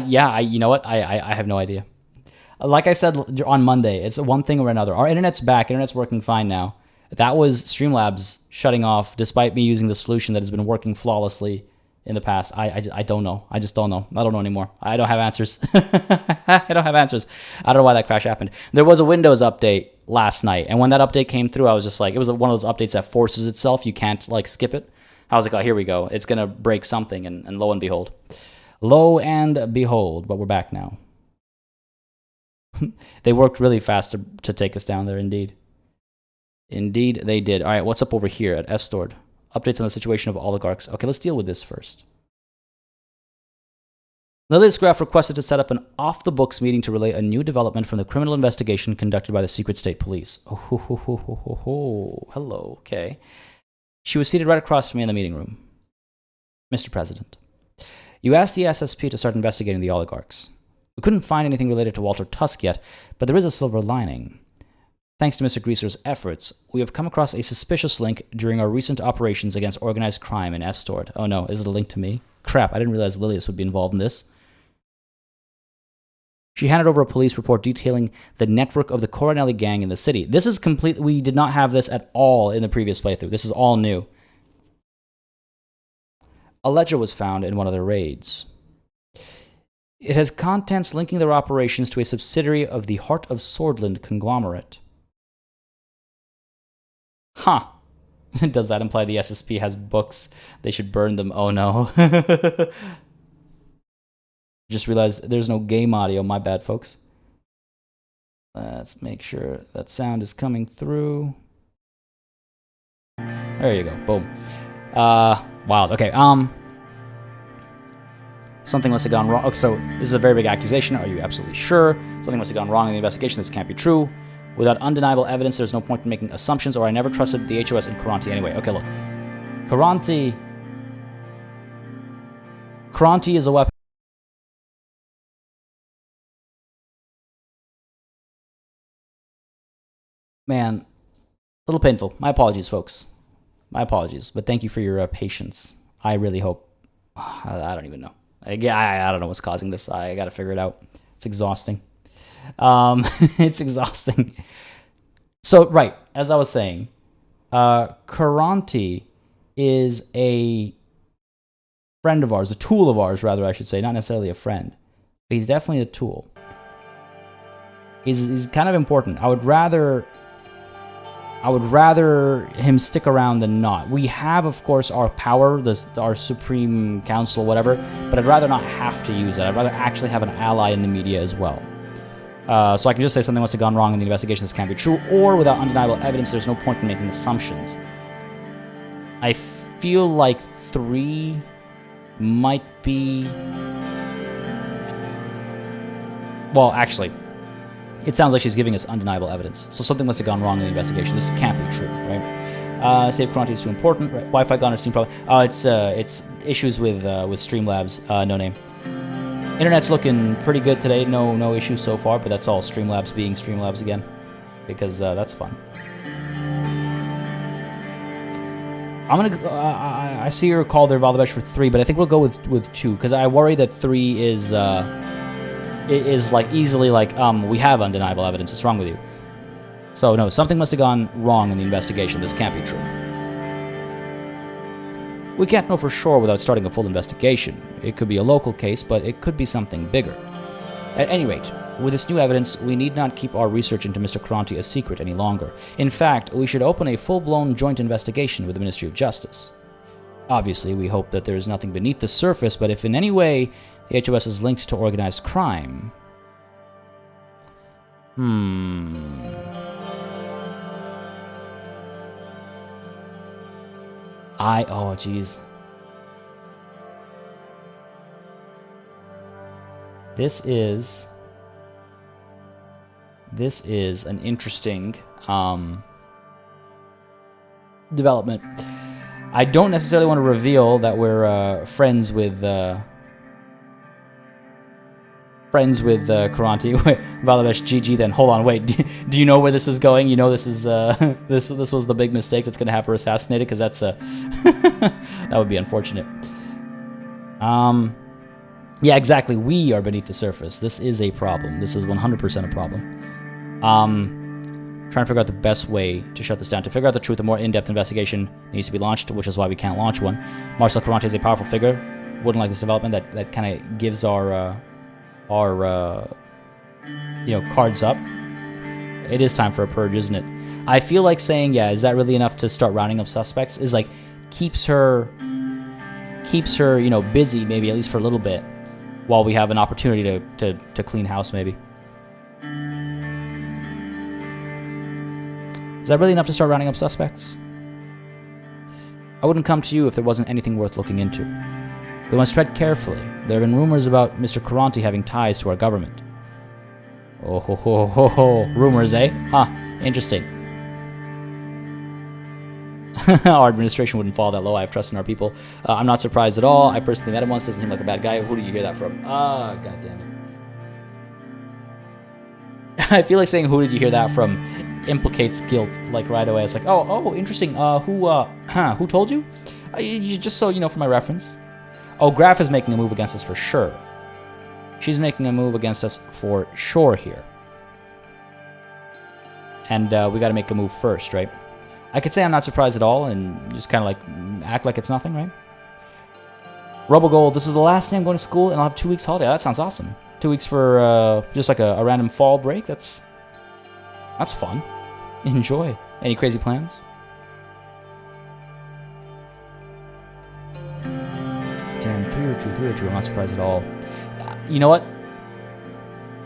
You know what? I have no idea. Like I said on Monday, it's one thing or another. Our internet's back. Internet's working fine now. That was Streamlabs shutting off despite me using the solution that has been working flawlessly in the past. I don't know. I just don't know. I don't know anymore. I don't have answers. I don't have answers. I don't know why that crash happened. There was a Windows update last night, and when that update came through, I was just like, it was one of those updates that forces itself. You can't like skip it. I was like, oh, here we go. It's gonna break something, and lo and behold. Lo and behold, but we're back now. They worked really fast to take us down there, indeed. Indeed, they did. All right, what's up over here at Estord? Updates on the situation of oligarchs. Okay, let's deal with this first. Lilius Graf requested to set up an off-the-books meeting to relay a new development from the criminal investigation conducted by the Secret State Police. Oh, hello, okay. She was seated right across from me in the meeting room. Mr. President, you asked the SSP to start investigating the oligarchs. We couldn't find anything related to Walter Tusk yet, but there is a silver lining. Thanks to Mr. Greaser's efforts, we have come across a suspicious link during our recent operations against organized crime in Estord. Oh no, is it a link to me? Crap, I didn't realize Lilius would be involved in this. She handed over a police report detailing the network of the Coronelli gang in the city. This is complete. We did not have this at all in the previous playthrough. This is all new. A ledger was found in one of their raids. It has contents linking their operations to a subsidiary of the Heart of Sordland conglomerate. Huh. Does that imply the SSP has books? They should burn them. Oh no. Just realized there's no game audio. My bad, folks. Let's make sure that sound is coming through. There you go. Boom. Wild. Okay. Something must have gone wrong. Okay, so this is a very big accusation. Are you absolutely sure? Something must have gone wrong in the investigation. This can't be true. Without undeniable evidence, there's no point in making assumptions, or I never trusted the HOS and Caranti anyway. Okay, look. Caranti is a weapon. Man, a little painful. My apologies, folks. My apologies, but thank you for your patience. I really hope. I don't even know. I don't know what's causing this. I gotta figure it out. It's exhausting. It's exhausting. So, right, as I was saying, Caranti is a friend of ours, a tool of ours, rather, I should say. Not necessarily a friend, but he's definitely a tool. He's kind of important. I would rather him stick around than not. We have, of course, our power, our Supreme Council, whatever, but I'd rather not have to use it. I'd rather actually have an ally in the media as well. So I can just say something must have gone wrong in the investigation. This can't be true, or without undeniable evidence, there's no point in making assumptions. I feel like 3 might be... Well, actually... It sounds like she's giving us undeniable evidence. So something must have gone wrong in the investigation. This can't be true, right? Save Caranti is too important. Right? Wi-Fi gone or Steam problem. It's issues with Streamlabs. No name. Internet's looking pretty good today. No issues so far, but that's all Streamlabs being Streamlabs again, because that's fun. I'm gonna. I see her call their Valdebesh for 3, but I think we'll go with 2, because I worry that 3 is like easily like we have undeniable evidence. What's wrong with you? So no, something must have gone wrong in the investigation. This can't be true. We can't know for sure without starting a full investigation. It could be a local case, but it could be something bigger. At any rate, with this new evidence, we need not keep our research into Mr. Confronting a secret any longer. In fact, we should open a full-blown joint investigation with the Ministry of Justice. Obviously, we hope that there is nothing beneath the surface, but if in any way the HOS is linked to organized crime... Oh, jeez. This is an interesting development. I don't necessarily want to reveal that we're friends with Karanti. Valavesh GG. Then hold on, wait. Do you know where this is going? You know this is this was the big mistake that's going to have her assassinated, because that's that would be unfortunate. Yeah, exactly. We are beneath the surface. This is a problem. This is 100% a problem. Trying to figure out the best way to shut this down. To figure out the truth, a more in-depth investigation needs to be launched, which is why we can't launch one. Marcel Karanti is a powerful figure. Wouldn't like this development. That kind of gives our cards up. It is time for a purge, isn't it? I feel like saying, yeah, is that really enough to start rounding up suspects? Is like keeps her busy, maybe at least for a little bit, while we have an opportunity to clean house, maybe. Is that really enough to start rounding up suspects? I wouldn't come to you if there wasn't anything worth looking into. We must tread carefully. There have been rumors about Mr. Karanti having ties to our government. Oh ho ho ho ho. Rumors, eh? Huh. Interesting. Our administration wouldn't fall that low. I have trust in our people. I'm not surprised at all. I personally met him once. Doesn't seem like a bad guy. Who do you hear that from? Ah, god damn it. I feel like saying who did you hear that from implicates guilt, like right away. It's like, oh, interesting. Who told you? Just so you know, for my reference. Oh, Graf is making a move against us for sure. She's making a move against us for sure here. And we got to make a move first, right? I could say I'm not surprised at all and just kind of like act like it's nothing, right? Robogold, this is the last day I'm going to school and I'll have 2 weeks holiday. That sounds awesome. 2 weeks for just like a random fall break. That's fun. Enjoy. Any crazy plans? Damn, 3 or 2. I'm not surprised at all. You know what?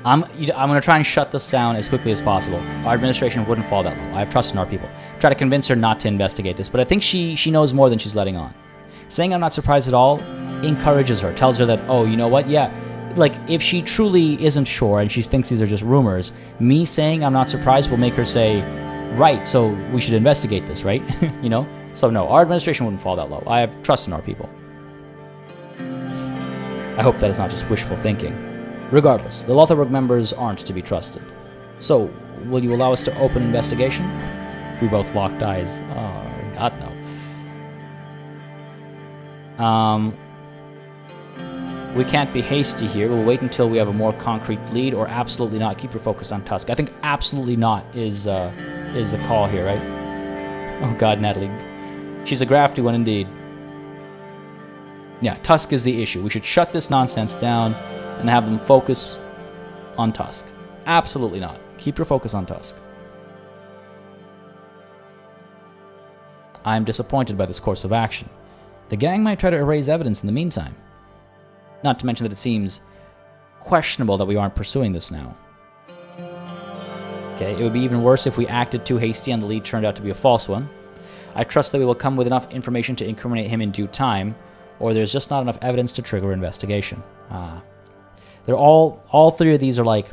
I'm going to try and shut this down as quickly as possible. Our administration wouldn't fall that low. I have trust in our people. Try to convince her not to investigate this, but I think she knows more than she's letting on. Saying I'm not surprised at all encourages her, tells her that, oh, you know what? Yeah, like, if she truly isn't sure and she thinks these are just rumors, me saying I'm not surprised will make her say, right, so we should investigate this, right? You know? So no, our administration wouldn't fall that low. I have trust in our people. I hope that is not just wishful thinking. Regardless, the Lothar members aren't to be trusted. So, will you allow us to open investigation? We both locked eyes. Oh, God, no. We can't be hasty here. We'll wait until we have a more concrete lead, or absolutely not. Keep your focus on Tusk. I think absolutely not is the call here, right? Oh, God, Natalie. She's a crafty one indeed. Yeah, Tusk is the issue. We should shut this nonsense down and have them focus on Tusk. Absolutely not. Keep your focus on Tusk. I am disappointed by this course of action. The gang might try to erase evidence in the meantime. Not to mention that it seems questionable that we aren't pursuing this now. Okay, it would be even worse if we acted too hasty and the lead turned out to be a false one. I trust that we will come with enough information to incriminate him in due time, or there's just not enough evidence to trigger investigation. They're all three of these are like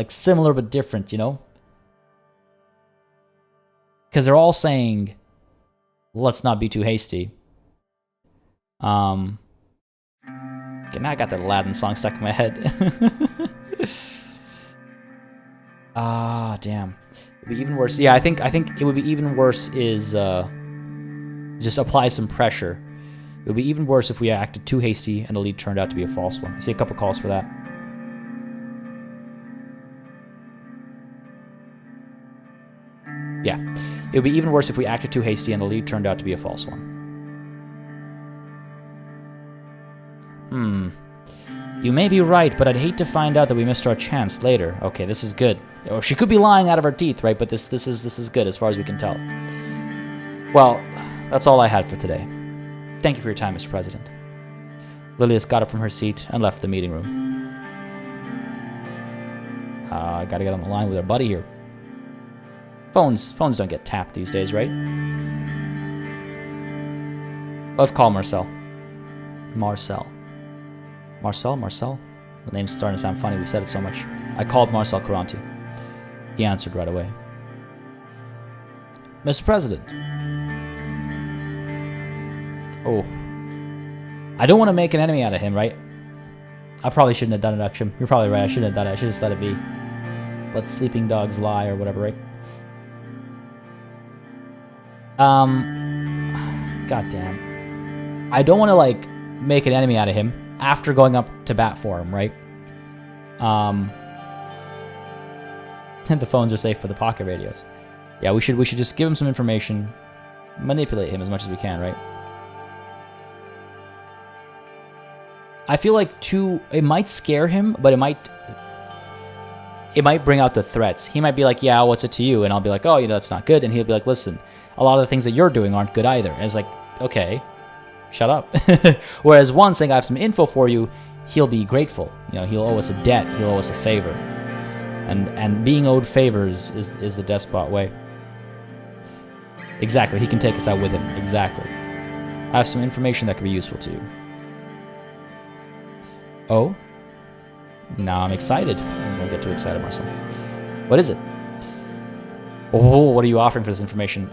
similar but different, you know? Because they're all saying, let's not be too hasty. Okay, now I got that Aladdin song stuck in my head. Damn. It'd be even worse. Yeah, I think it would be even worse is just apply some pressure. It would be even worse if we acted too hasty and the lead turned out to be a false one. I see a couple calls for that. Yeah. It would be even worse if we acted too hasty and the lead turned out to be a false one. You may be right, but I'd hate to find out that we missed our chance later. Okay, this is good. Or she could be lying out of her teeth, right? But this is good as far as we can tell. Well, that's all I had for today. Thank you for your time, Mr. President. Lilius got up from her seat and left the meeting room. I gotta get on the line with our buddy here. Phones don't get tapped these days, right? Let's call Marcel. Marcel. The name's starting to sound funny. We've said it so much. I called Marcel Caranti. He answered right away. Mr. President. Oh. I don't want to make an enemy out of him, right? I probably shouldn't have done it, actually. You're probably right. I shouldn't have done it. I should just let it be. Let sleeping dogs lie or whatever, right? Goddamn. I don't want to, like, make an enemy out of him after going up to bat for him, right? The phones are safe, but the pocket radios. Yeah, we should just give him some information, manipulate him as much as we can, right? I feel like it might scare him, but it might bring out the threats. He might be like, yeah, what's it to you? And I'll be like, oh, that's not good. And he'll be like, listen, a lot of the things that you're doing aren't good either. And it's like, okay, shut up. Whereas one saying I have some info for you, he'll be grateful. He'll owe us a debt. He'll owe us a favor. And being owed favors is the despot way. Exactly. He can take us out with him. Exactly. I have some information that could be useful to you. Oh? Now I'm excited. Don't get too excited, Marcel. What is it? Oh, what are you offering for this information?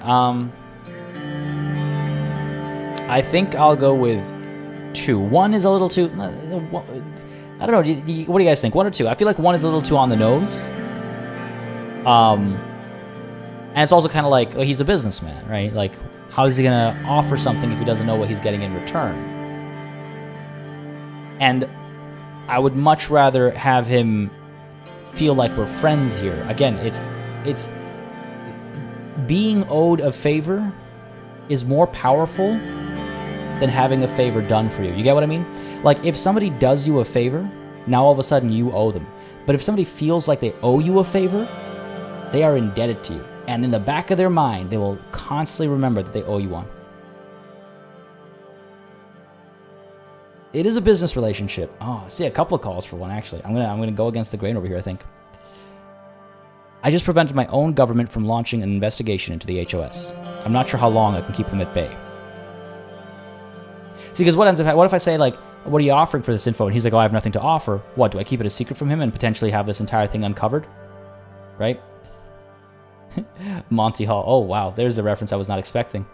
I think I'll go with 2. 1 is a little too... I don't know. What do you guys think? 1 or 2? I feel like 1 is a little too on the nose. And it's also kind of like, he's a businessman, right? Like, how is he going to offer something if he doesn't know what he's getting in return? And I would much rather have him feel like we're friends here. Again, it's being owed a favor is more powerful than having a favor done for you. You get what I mean? Like, if somebody does you a favor, now all of a sudden you owe them. But if somebody feels like they owe you a favor, they are indebted to you. And in the back of their mind, they will constantly remember that they owe you one. It is a business relationship. Oh, see, a couple of calls for one, actually. I'm gonna go against the grain over here, I think. I just prevented my own government from launching an investigation into the HOS. I'm not sure how long I can keep them at bay. See, because what if I say, like, what are you offering for this info? And he's like, oh, I have nothing to offer. What, do I keep it a secret from him and potentially have this entire thing uncovered? Right? Monty Hall. Oh, wow. There's a reference I was not expecting.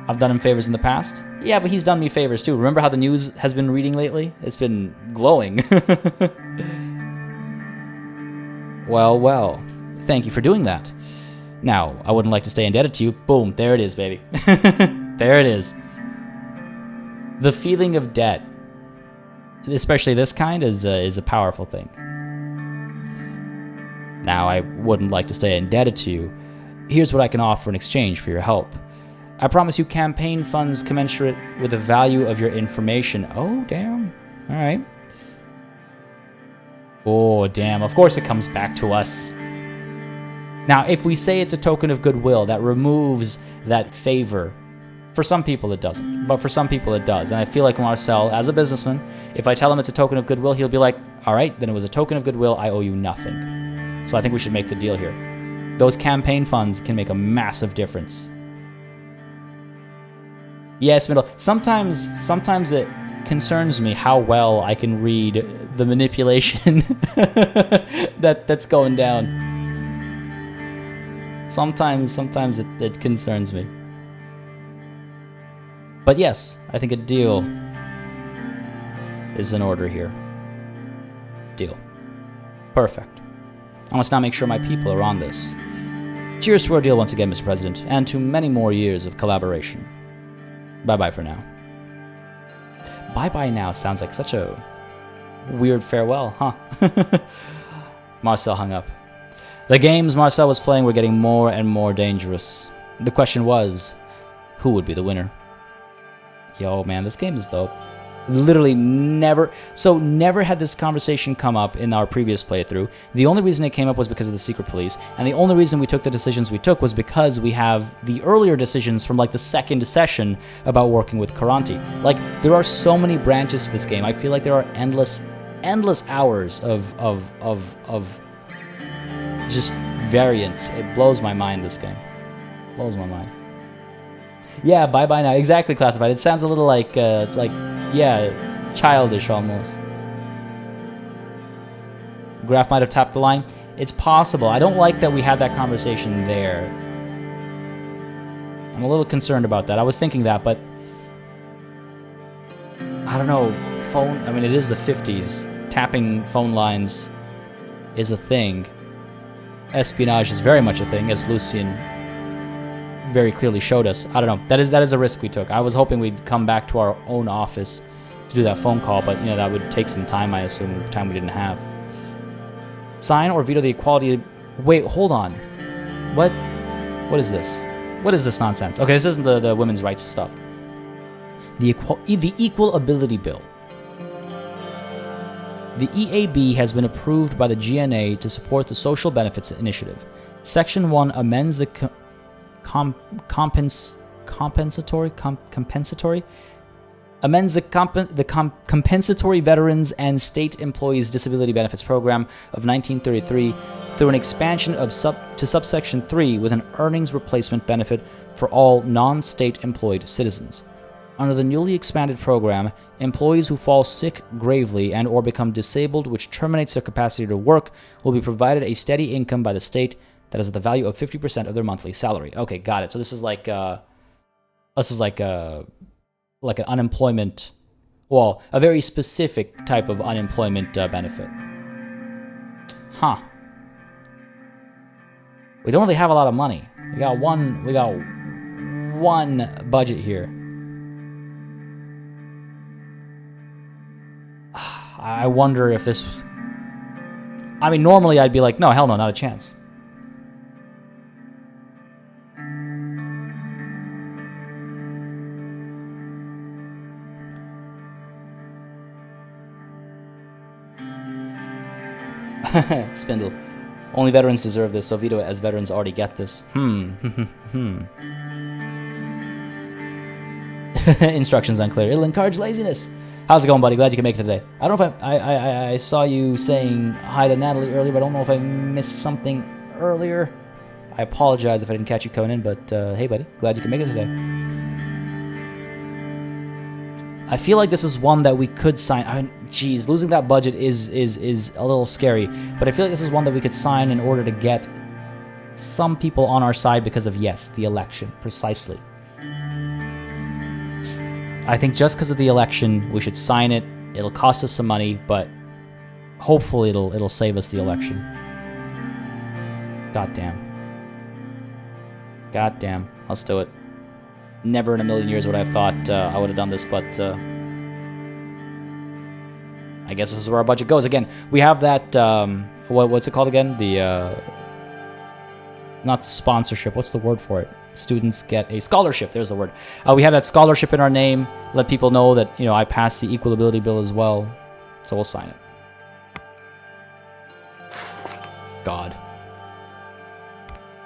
I've done him favors in the past. Yeah, but he's done me favors too. Remember how the news has been reading lately? It's been glowing. Well, well. Thank you for doing that. Now, I wouldn't like to stay indebted to you. Boom. There it is, baby. There it is. The feeling of debt, especially this kind, is a powerful thing. Now, I wouldn't like to stay indebted to you. Here's what I can offer in exchange for your help. I promise you campaign funds commensurate with the value of your information. Oh, damn. All right. Oh, damn. Of course it comes back to us. Now, if we say it's a token of goodwill, that removes that favor. For some people it doesn't, but for some people it does. And I feel like Marcel, as a businessman, if I tell him it's a token of goodwill, he'll be like, all right, then it was a token of goodwill, I owe you nothing. So I think we should make the deal here. Those campaign funds can make a massive difference. Yes, Middle. Sometimes it concerns me how well I can read the manipulation that's going down. Sometimes it concerns me. But yes, I think a deal is in order here. Deal. Perfect. I must now make sure my people are on this. Cheers to our deal once again, Mr. President, and to many more years of collaboration. Bye-bye for now. Bye-bye now sounds like such a weird farewell, huh? Marcel hung up. The games Marcel was playing were getting more and more dangerous. The question was, who would be the winner? Yo, man, this game is dope. Literally never had this conversation come up in our previous playthrough. The only reason it came up was because of the secret police, and the only reason we took the decisions we took was because we have the earlier decisions from like the second session about working with Confronting. Like, there are so many branches to this game. I feel like there are endless hours of just variance. It blows my mind, this game. Blows my mind. Yeah, bye-bye now. Exactly, Classified. It sounds a little like, yeah, childish almost. Graf might have tapped the line. It's possible. I don't like that we had that conversation there. I'm a little concerned about that. I was thinking that, but I don't know. I mean, it is the 50s. Tapping phone lines is a thing. Espionage is very much a thing, as Lucien very clearly showed us. I don't know. That is a risk we took. I was hoping we'd come back to our own office to do that phone call, but, you know, that would take some time, I assume, time we didn't have. Sign or veto the equality... Wait, hold on. What is this? What is this nonsense? Okay, this isn't the women's rights stuff. The Equal Ability Bill. The EAB has been approved by the GNA to support the Social Benefits Initiative. Section 1 amends the compensatory Veterans and State Employees Disability Benefits Program of 1933 through an expansion of to subsection 3 with an earnings replacement benefit for all non-state employed citizens. Under the newly expanded program, employees who fall sick gravely and or become disabled, which terminates their capacity to work, will be provided a steady income by the state that is at the value of 50% of their monthly salary. Okay, got it. So this is like an unemployment, well, a very specific type of unemployment benefit. Huh. We don't really have a lot of money. We got one budget here. I wonder if this... I mean, normally I'd be like, no, hell no, not a chance. Spindle. Only veterans deserve this, so veto it as veterans already get this. Instructions unclear. It'll encourage laziness. How's it going, buddy? Glad you can make it today. I don't know if I saw you saying hi to Natalie earlier, but I don't know if I missed something earlier. I apologize if I didn't catch you coming in, but hey, buddy. Glad you can make it today. I feel like this is one that we could sign. I mean, geez, losing that budget is a little scary, but I feel like this is one that we could sign in order to get some people on our side because of, yes, the election, precisely. I think just because of the election, we should sign it. It'll cost us some money, but hopefully it'll save us the election. Goddamn. Goddamn. Let's do it. Never in a million years would I have thought I would have done this, but I guess this is where our budget goes. Again, we have that, what's it called again? The, not sponsorship, what's the word for it? Students get a scholarship, there's the word. We have that scholarship in our name, let people know that, you know, I passed the Equal Ability Bill as well, so we'll sign it. God.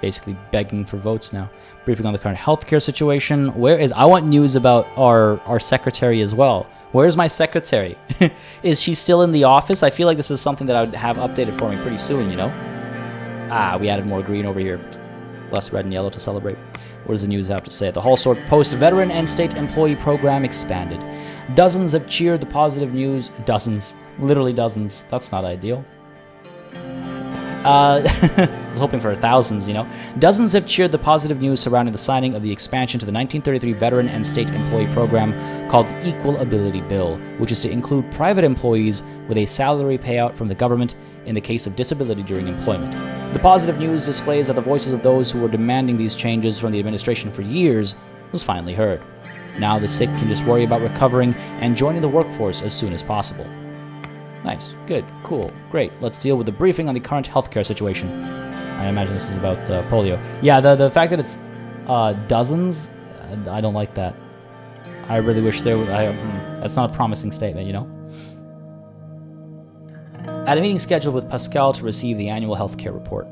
Basically begging for votes now. Briefing on the current healthcare situation. I want news about our secretary as well. Where's my secretary? Is she still in the office? I feel like this is something that I would have updated for me pretty soon, you know? Ah, we added more green over here. Less red and yellow to celebrate. What does the news have to say? The Hallsort Post Veteran and State Employee Program expanded. Dozens have cheered the positive news. Dozens. Literally dozens. That's not ideal. I was hoping for thousands, you know. Dozens have cheered the positive news surrounding the signing of the expansion to the 1933 Veteran and State Employee Program called the Equal Ability Bill, which is to include private employees with a salary payout from the government in the case of disability during employment. The positive news displays that the voices of those who were demanding these changes from the administration for years was finally heard. Now the sick can just worry about recovering and joining the workforce as soon as possible. Nice. Good. Cool. Great. Let's deal with the briefing on the current healthcare situation. I imagine this is about polio. Yeah, the fact that it's dozens, I don't like that. I really wish there was... that's not a promising statement, you know? At a meeting scheduled with Pascal to receive the annual healthcare report.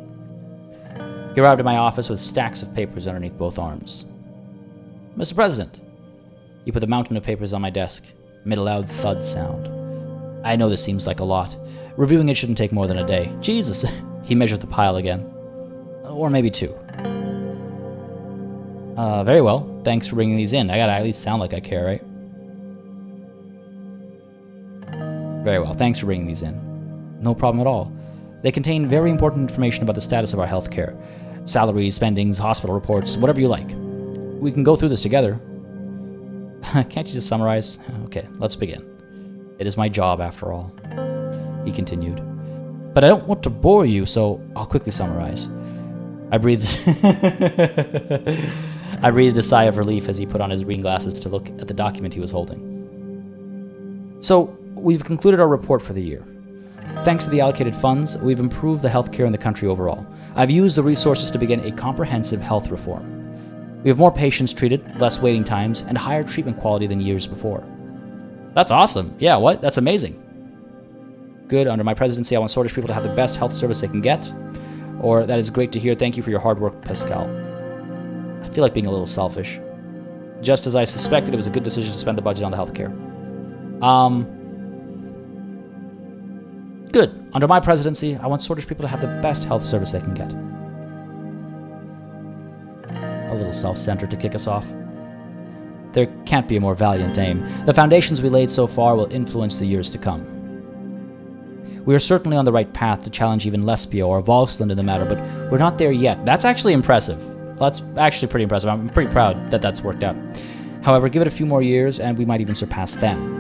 He arrived at my office with stacks of papers underneath both arms. Mr. President. He put the mountain of papers on my desk, made a loud thud sound. I know this seems like a lot. Reviewing it shouldn't take more than a day. Jesus. He measured the pile again. Or maybe 2. Very well. Thanks for bringing these in. I gotta at least sound like I care, right? Very well. Thanks for bringing these in. No problem at all. They contain very important information about the status of our healthcare. Salaries, spendings, hospital reports, whatever you like. We can go through this together. Can't you just summarize? Okay, let's begin. It is my job, after all. He continued. But I don't want to bore you, so I'll quickly summarize. I breathed a sigh of relief as he put on his reading glasses to look at the document he was holding. So, we've concluded our report for the year. Thanks to the allocated funds, we've improved the healthcare in the country overall. I've used the resources to begin a comprehensive health reform. We have more patients treated, less waiting times, and higher treatment quality than years before. That's awesome. Yeah, what? That's amazing. Good. Under my presidency, I want Swedish people to have the best health service they can get. Or, that is great to hear. Thank you for your hard work, Pascal. I feel like being a little selfish. Just as I suspected, it was a good decision to spend the budget on the healthcare. Good. Under my presidency, I want Swedish people to have the best health service they can get. A little self-centered to kick us off. There can't be a more valiant aim. The foundations we laid so far will influence the years to come. We are certainly on the right path to challenge even Lesbia or Volksland in the matter, but we're not there yet. That's actually impressive. That's actually pretty impressive. I'm pretty proud that that's worked out. However, give it a few more years and we might even surpass them.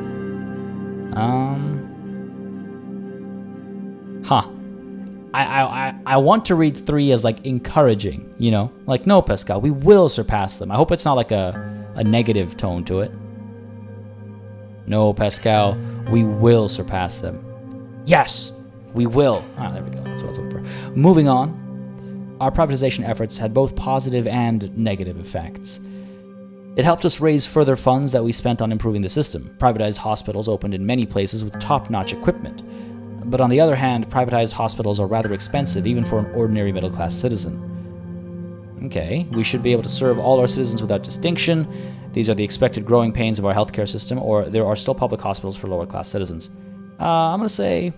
I want to read 3 as, like, encouraging, you know? Like, no, Pascal, we will surpass them. I hope it's not like a negative tone to it. No, Pascal, we will surpass them. Yes, we will. Ah, there we go. That's what I was looking for. Moving on, our privatization efforts had both positive and negative effects. It helped us raise further funds that we spent on improving the system. Privatized hospitals opened in many places with top-notch equipment. But on the other hand, privatized hospitals are rather expensive, even for an ordinary middle-class citizen. Okay, we should be able to serve all our citizens without distinction. These are the expected growing pains of our healthcare system, or there are still public hospitals for lower-class citizens. I'm going to say...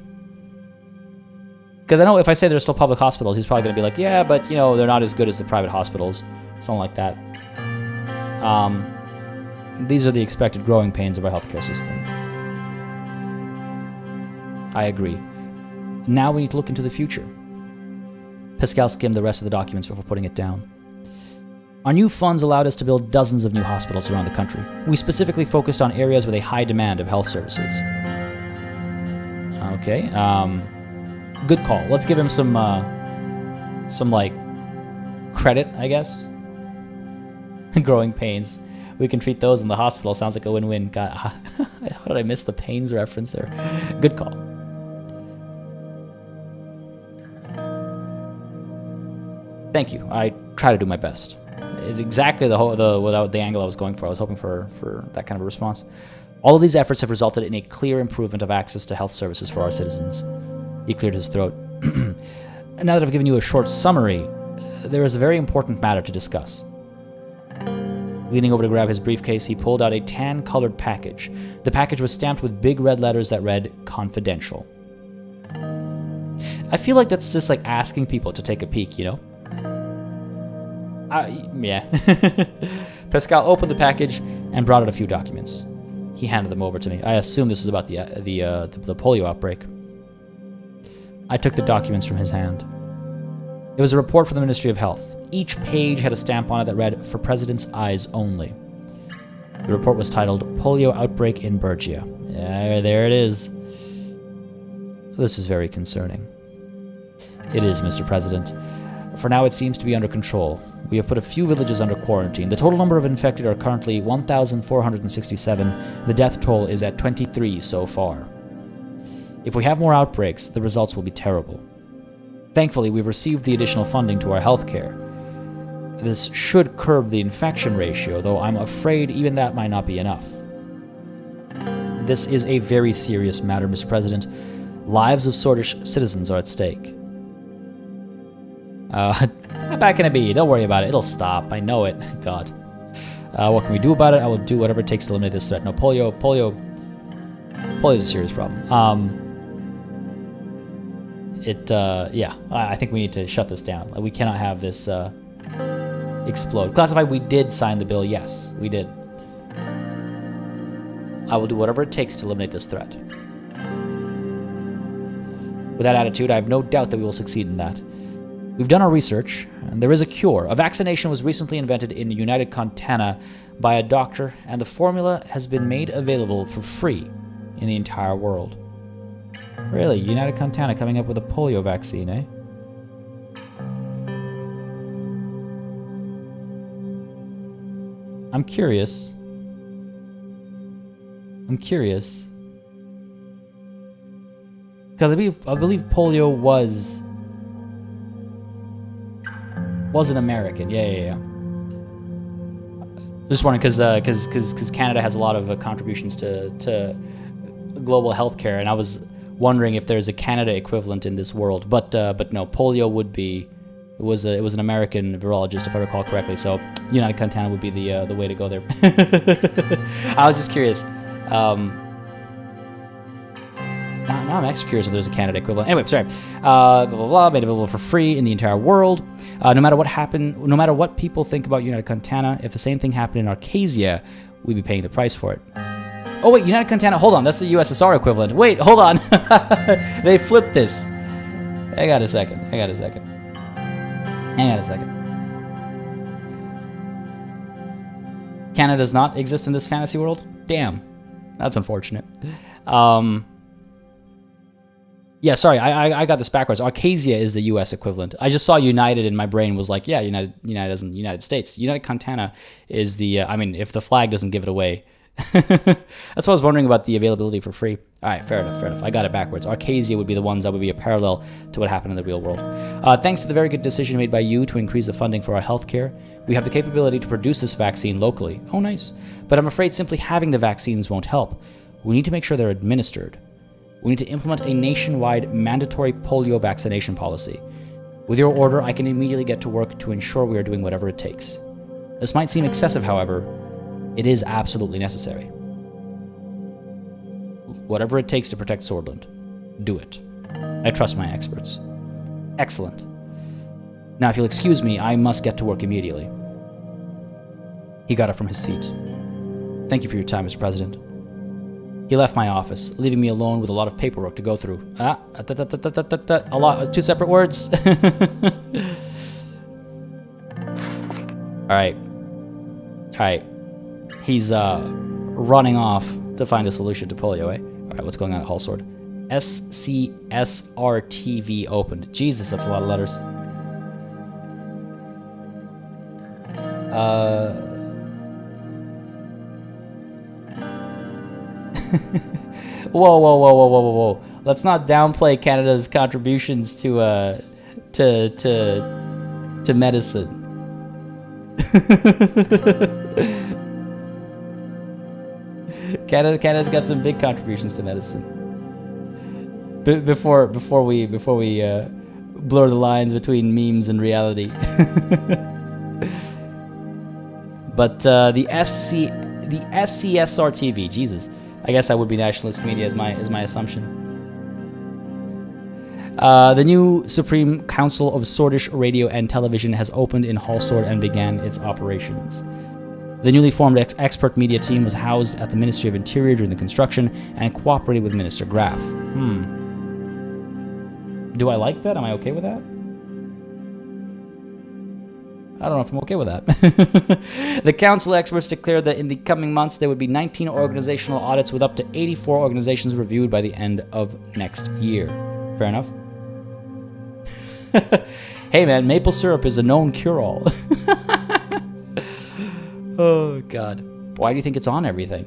Because I know if I say there's still public hospitals, he's probably going to be like, yeah, but, you know, they're not as good as the private hospitals. Something like that. These are the expected growing pains of our healthcare system. I agree. Now we need to look into the future. Pascal skimmed the rest of the documents before putting it down. Our new funds allowed us to build dozens of new hospitals around the country. We specifically focused on areas with a high demand of health services. Okay, good call. Let's give him some like, credit, I guess. Growing pains. We can treat those in the hospital. Sounds like a win-win. God, how did I miss the pains reference there? Good call. Thank you. I try to do my best. It's exactly the angle I was going for. I was hoping for that kind of a response. All of these efforts have resulted in a clear improvement of access to health services for our citizens. He cleared his throat. Now that I've given you a short summary, there is a very important matter to discuss. Leaning over to grab his briefcase, he pulled out a tan-colored package. The package was stamped with big red letters that read, "Confidential." I feel like that's just like asking people to take a peek, you know? Yeah. Pascal opened the package and brought out a few documents. He handed them over to me. I assume this is about the polio outbreak. I took the documents from his hand. It was a report from the Ministry of Health. Each page had a stamp on it that read, "For President's Eyes Only." The report was titled, "Polio Outbreak in Bergia." There it is. This is very concerning. It is, Mr. President. For now, it seems to be under control. We have put a few villages under quarantine. The total number of infected are currently 1,467. The death toll is at 23 so far. If we have more outbreaks, the results will be terrible. Thankfully, we've received the additional funding to our healthcare. This should curb the infection ratio, though I'm afraid even that might not be enough. This is a very serious matter, Mr. President. Lives of Sordish citizens are at stake. How bad can it be? Don't worry about it. It'll stop. I know it. God. What can we do about it? I will do whatever it takes to eliminate this threat. No, Polio is a serious problem. Yeah. I think we need to shut this down. We cannot have this explode. Classified, we did sign the bill. Yes, we did. I will do whatever it takes to eliminate this threat. With that attitude, I have no doubt that we will succeed in that. We've done our research, and there is a cure. A vaccination was recently invented in United Contana by a doctor, and the formula has been made available for free in the entire world. Really? United Contana coming up with a polio vaccine, eh? I'm curious. Because I believe polio was an American. Yeah. Just wondering because Canada has a lot of contributions to global healthcare, and I was wondering if there's a Canada equivalent in this world. But no, polio would be. It was an American virologist, if I recall correctly. So United Contana would be the way to go there. I was just curious. Now I'm extra curious if there's a Canada equivalent. Anyway, sorry. Blah, blah, blah, made available for free in the entire world. No matter what people think about United Contana, if the same thing happened in Arcasia, we'd be paying the price for it. Oh wait, United Contana, hold on, that's the USSR equivalent. Wait, hold on. They flipped this. Hang on a second. Canada does not exist in this fantasy world? Damn. That's unfortunate. Yeah, sorry, I got this backwards. Arcasia is the U.S. equivalent. I just saw United and my brain was like, yeah, United isn't the United States. United Contana is the, if the flag doesn't give it away. That's what I was wondering about the availability for free. All right, fair enough. I got it backwards. Arcasia would be the ones that would be a parallel to what happened in the real world. Thanks to the very good decision made by you to increase the funding for our healthcare, we have the capability to produce this vaccine locally. Oh, nice. But I'm afraid simply having the vaccines won't help. We need to make sure they're administered. We need to implement a nationwide mandatory polio vaccination policy. With your order, I can immediately get to work to ensure we are doing whatever it takes. This might seem excessive, however. It is absolutely necessary. Whatever it takes to protect Sordland, do it. I trust my experts. Excellent. Now, if you'll excuse me, I must get to work immediately. He got up from his seat. Thank you for your time, Mr. President. He left my office, leaving me alone with a lot of paperwork to go through. A lot, two separate words. Alright. He's running off to find a solution to polio, eh? Alright, what's going on at Hallsword? SCSRTV opened. Jesus, that's a lot of letters. Whoa. Let's not downplay Canada's contributions to medicine. Canada's got some big contributions to medicine. Before we blur the lines between memes and reality. But the SCSR TV, Jesus, I guess that would be nationalist media, is my assumption. The new Supreme Council of Sordish Radio and Television has opened in Hallsword and began its operations. The newly formed expert media team was housed at the Ministry of Interior during the construction and cooperated with Minister Graff. Do I like that? Am I okay with that? I don't know if I'm okay with that. The council experts declared that in the coming months there would be 19 organizational audits with up to 84 organizations reviewed by the end of next year. Fair enough? Hey man, maple syrup is a known cure-all. Oh god. Why do you think it's on everything?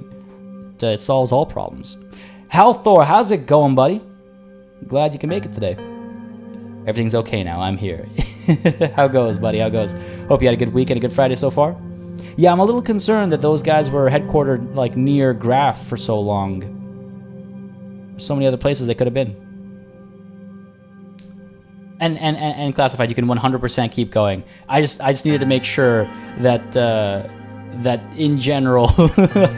It solves all problems. Hal Thor, how's it going, buddy? Glad you can make it today. Everything's okay now. I'm here. How goes, buddy? How goes? Hope you had a good week and a good Friday so far. Yeah, I'm a little concerned that those guys were headquartered like near Graf for so long. There's so many other places they could have been. And classified, you can 100% keep going. I just needed to make sure that that in general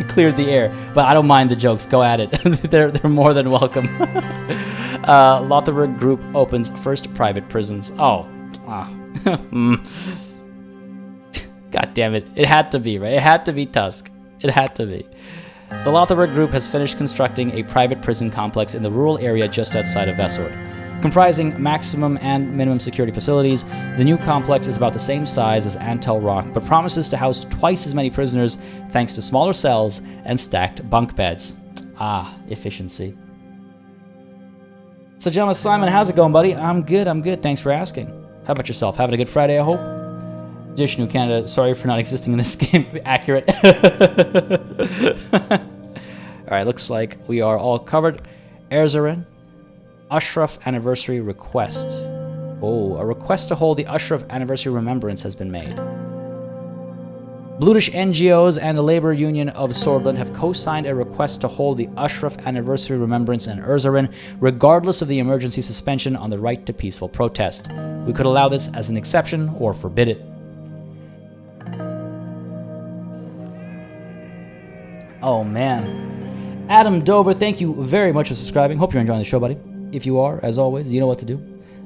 cleared the air. But I don't mind the jokes. Go at it. they're more than welcome. Lothar Group opens first private prisons. Oh. God damn it. It had to be, right? It had to be Tusk. It had to be. The Lothar Group has finished constructing a private prison complex in the rural area just outside of Vesord. Comprising maximum and minimum security facilities, the new complex is about the same size as Antel Rock, but promises to house twice as many prisoners thanks to smaller cells and stacked bunk beds. Ah, efficiency. So, Gemma Simon, how's it going, buddy? I'm good, thanks for asking. How about yourself? Having a good Friday, I hope? Dishnu Canada, sorry for not existing in this game. Accurate. Alright, looks like we are all covered. Erzurum. Ashraf Anniversary Request. Oh, a request to hold the Ashraf Anniversary Remembrance has been made. Blutish NGOs and the Labor Union of Sordland have co-signed a request to hold the Ashraf Anniversary Remembrance in Erzurum, regardless of the emergency suspension on the right to peaceful protest. We could allow this as an exception or forbid it. Oh man. Adam Dover, thank you very much for subscribing. Hope you're enjoying the show, buddy. If you are, as always, you know what to do.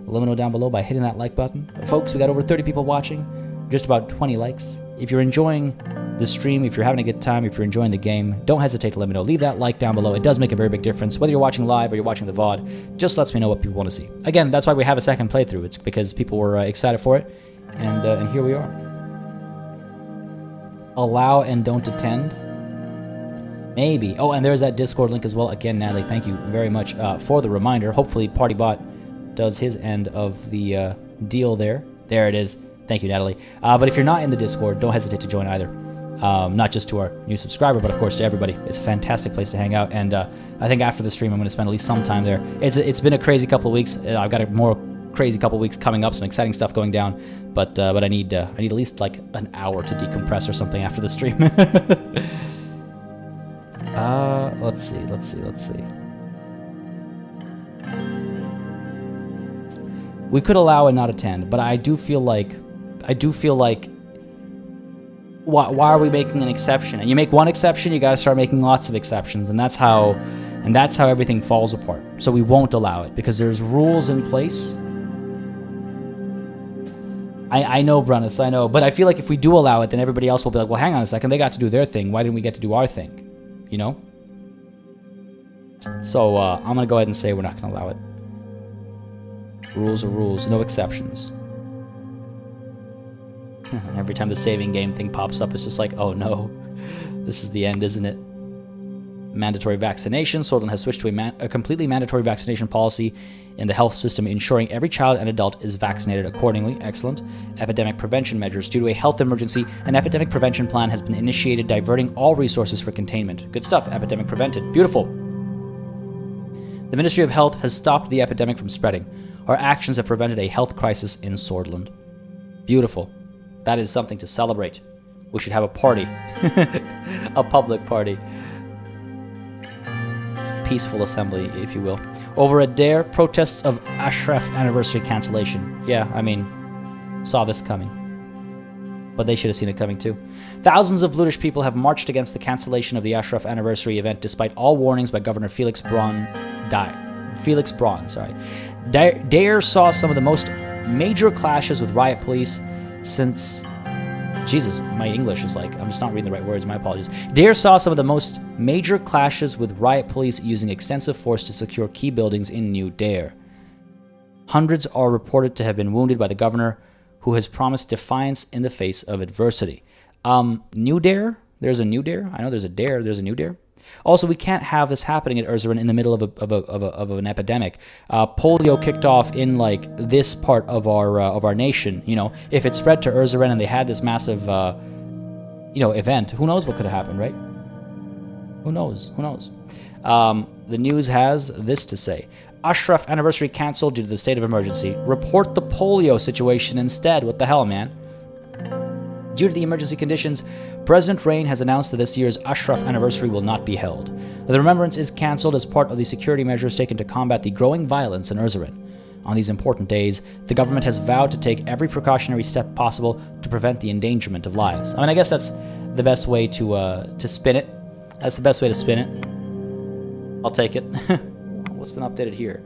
Let me know down below by hitting that like button. Folks, we got over 30 people watching, just about 20 likes. If you're enjoying the stream, if you're having a good time, if you're enjoying the game, don't hesitate to let me know. Leave that like down below. It does make a very big difference. Whether you're watching live or you're watching the VOD, just lets me know what people want to see. Again, that's why we have a second playthrough. It's because people were excited for it, and here we are. Allow and don't attend. Maybe. Oh, and there's that Discord link as well. Again, Natalie, thank you very much for the reminder. Hopefully, PartyBot does his end of the deal there. There it is. Thank you, Natalie. But if you're not in the Discord, don't hesitate to join either. Not just to our new subscriber, but of course to everybody. It's a fantastic place to hang out. And I think after the stream, I'm going to spend at least some time there. It's been a crazy couple of weeks. I've got a more crazy couple of weeks coming up. Some exciting stuff going down. But I need at least like an hour to decompress or something after the stream. Let's see. We could allow and not attend, but I do feel like, why are we making an exception? And you make one exception, you gotta start making lots of exceptions, and that's how everything falls apart. So we won't allow it, because there's rules in place. I know, Brunus, I know, but I feel like if we do allow it, then everybody else will be like, well, hang on a second, they got to do their thing, why didn't we get to do our thing? You know? So, I'm gonna go ahead and say we're not gonna allow it. Rules are rules, no exceptions. Every time the saving game thing pops up, it's just like, oh no, this is the end, isn't it? Mandatory vaccination. Sordland has switched to a completely mandatory vaccination policy in the health system, ensuring every child and adult is vaccinated accordingly. Excellent. Epidemic prevention measures. Due to a health emergency, an epidemic prevention plan has been initiated, diverting all resources for containment. Good stuff. Epidemic prevented. Beautiful. The Ministry of Health has stopped the epidemic from spreading. Our actions have prevented a health crisis in Sordland. Beautiful. That is something to celebrate. We should have a party. A public party. Peaceful assembly, if you will. Over at Dare, protests of Ashraf Anniversary cancellation. Yeah, I mean, saw this coming. But they should have seen it coming too. Thousands of Blutish people have marched against the cancellation of the Ashraf Anniversary event, despite all warnings by Governor Felix Braun. Dare saw some of the most major clashes with riot police since... Jesus, my English is like, I'm just not reading the right words, my apologies. Dare saw some of the most major clashes with riot police using extensive force to secure key buildings in New Dare. Hundreds are reported to have been wounded by the governor, who has promised defiance in the face of adversity. New Dare? There's a New Dare? I know there's a Dare, there's a New Dare. Also, we can't have this happening at Erzurum in the middle of an epidemic. Polio kicked off in like this part of our nation. You know, if it spread to Erzurum and they had this massive, event, who knows what could have happened, right? Who knows? Who knows? The news has this to say: Ashraf anniversary cancelled due to the state of emergency. Report the polio situation instead. What the hell, man? Due to the emergency conditions, President Rain has announced that this year's Ashraf anniversary will not be held. The remembrance is cancelled as part of the security measures taken to combat the growing violence in Suzerain. On these important days, the government has vowed to take every precautionary step possible to prevent the endangerment of lives. I mean, I guess that's the best way to spin it. That's the best way to spin it. I'll take it. What's been updated here?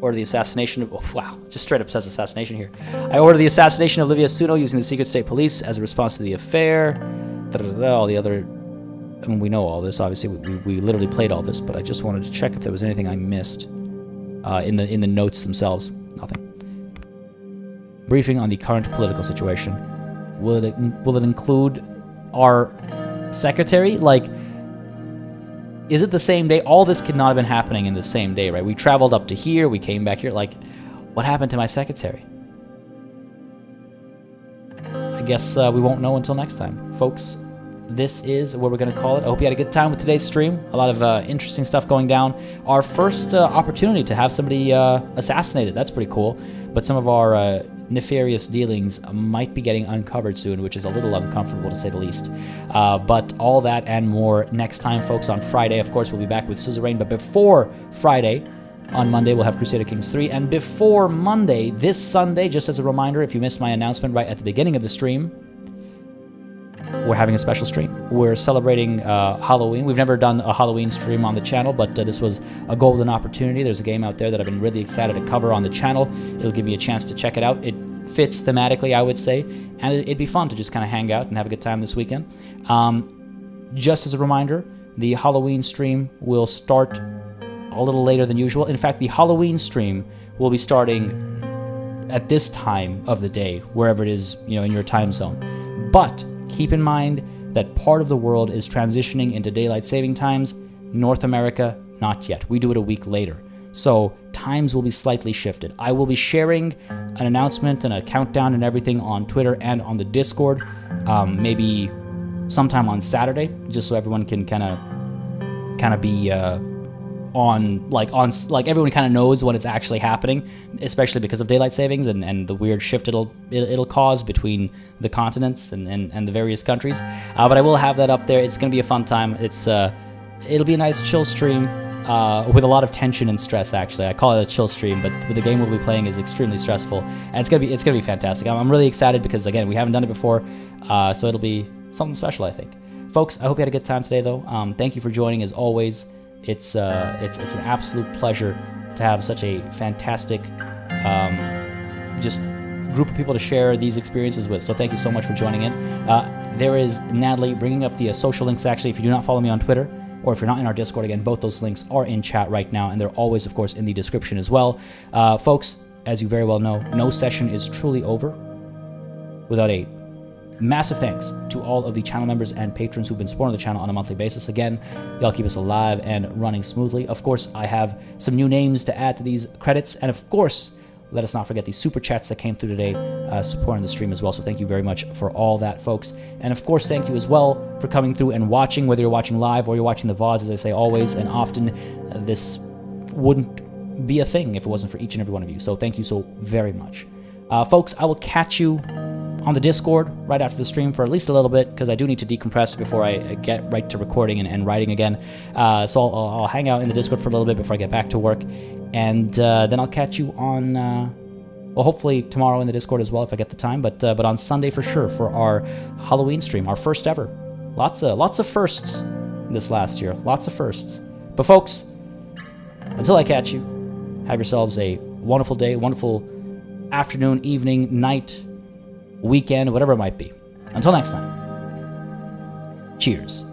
Order the assassination of... Oh, wow, just straight up says assassination here. I order the assassination of Livia Suno using the secret state police as a response to the affair. All the other... I mean, we know all this. Obviously, we literally played all this, but I just wanted to check if there was anything I missed in the notes themselves. Nothing. Briefing on the current political situation. Will it include our secretary? Like, is it the same day? All this could not have been happening in the same day, right? We traveled up to here, we came back here. Like, what happened to my secretary? I guess we won't know until next time. Folks, this is what we're going to call it. I hope you had a good time with today's stream. A lot of interesting stuff going down. Our first opportunity to have somebody assassinated. That's pretty cool. But some of our nefarious dealings might be getting uncovered soon, which is a little uncomfortable to say the least. But all that and more next time, folks. On Friday, of course, we'll be back with Suzerain. But before Friday, on Monday, we'll have Crusader Kings 3. And before Monday, this Sunday, just as a reminder, if you missed my announcement right at the beginning of the stream, we're having a special stream. We're celebrating Halloween. We've never done a Halloween stream on the channel, but this was a golden opportunity. There's a game out there that I've been really excited to cover on the channel. It'll give me a chance to check it out. It fits thematically, I would say, and it'd be fun to just kind of hang out and have a good time this weekend. Just as a reminder, the Halloween stream will start a little later than usual. In fact, the Halloween stream will be starting at this time of the day, wherever it is, in your time zone. But keep in mind that part of the world is transitioning into daylight saving times. North America, not yet. We do it a week later. So times will be slightly shifted. I will be sharing an announcement and a countdown and everything on Twitter and on the Discord, maybe sometime on Saturday, just so everyone can kind of be like everyone kind of knows when it's actually happening, especially because of daylight savings and the weird shift it'll cause between the continents and the various countries. But I will have that up there. It's gonna be a fun time. It'll be a nice chill stream with a lot of tension and stress. Actually, I call it a chill stream, but the game we'll be playing is extremely stressful, and it's gonna be fantastic. I'm really excited because again, we haven't done it before, so it'll be something special, I think. Folks, I hope you had a good time today, though. Thank you for joining as always. It's an absolute pleasure to have such a fantastic just group of people to share these experiences with. So thank you so much for joining in. There is Natalie bringing up the social links. Actually, if you do not follow me on Twitter, or if you're not in our Discord, again, both those links are in chat right now, and they're always, of course, in the description as well. Folks, as you very well know, no session is truly over without a massive thanks to all of the channel members and patrons who've been supporting the channel on a monthly basis. Again, y'all keep us alive and running smoothly. Of course, I have some new names to add to these credits. And of course, let us not forget the super chats that came through today supporting the stream as well. So thank you very much for all that, folks. And of course, thank you as well for coming through and watching, whether you're watching live or you're watching the VODs, as I say always and often. This wouldn't be a thing if it wasn't for each and every one of you. So thank you so very much. Folks, I will catch you on the Discord right after the stream for at least a little bit, because I do need to decompress before I get right to recording and writing again. So I'll hang out in the Discord for a little bit before I get back to work, and then I'll catch you on, well, hopefully tomorrow in the Discord as well if I get the time, but on Sunday for sure for our Halloween stream, our first ever. Lots of firsts this last year, lots of firsts. But folks, until I catch you, have yourselves a wonderful day, wonderful afternoon, evening, night, weekend, whatever it might be. Until next time, cheers.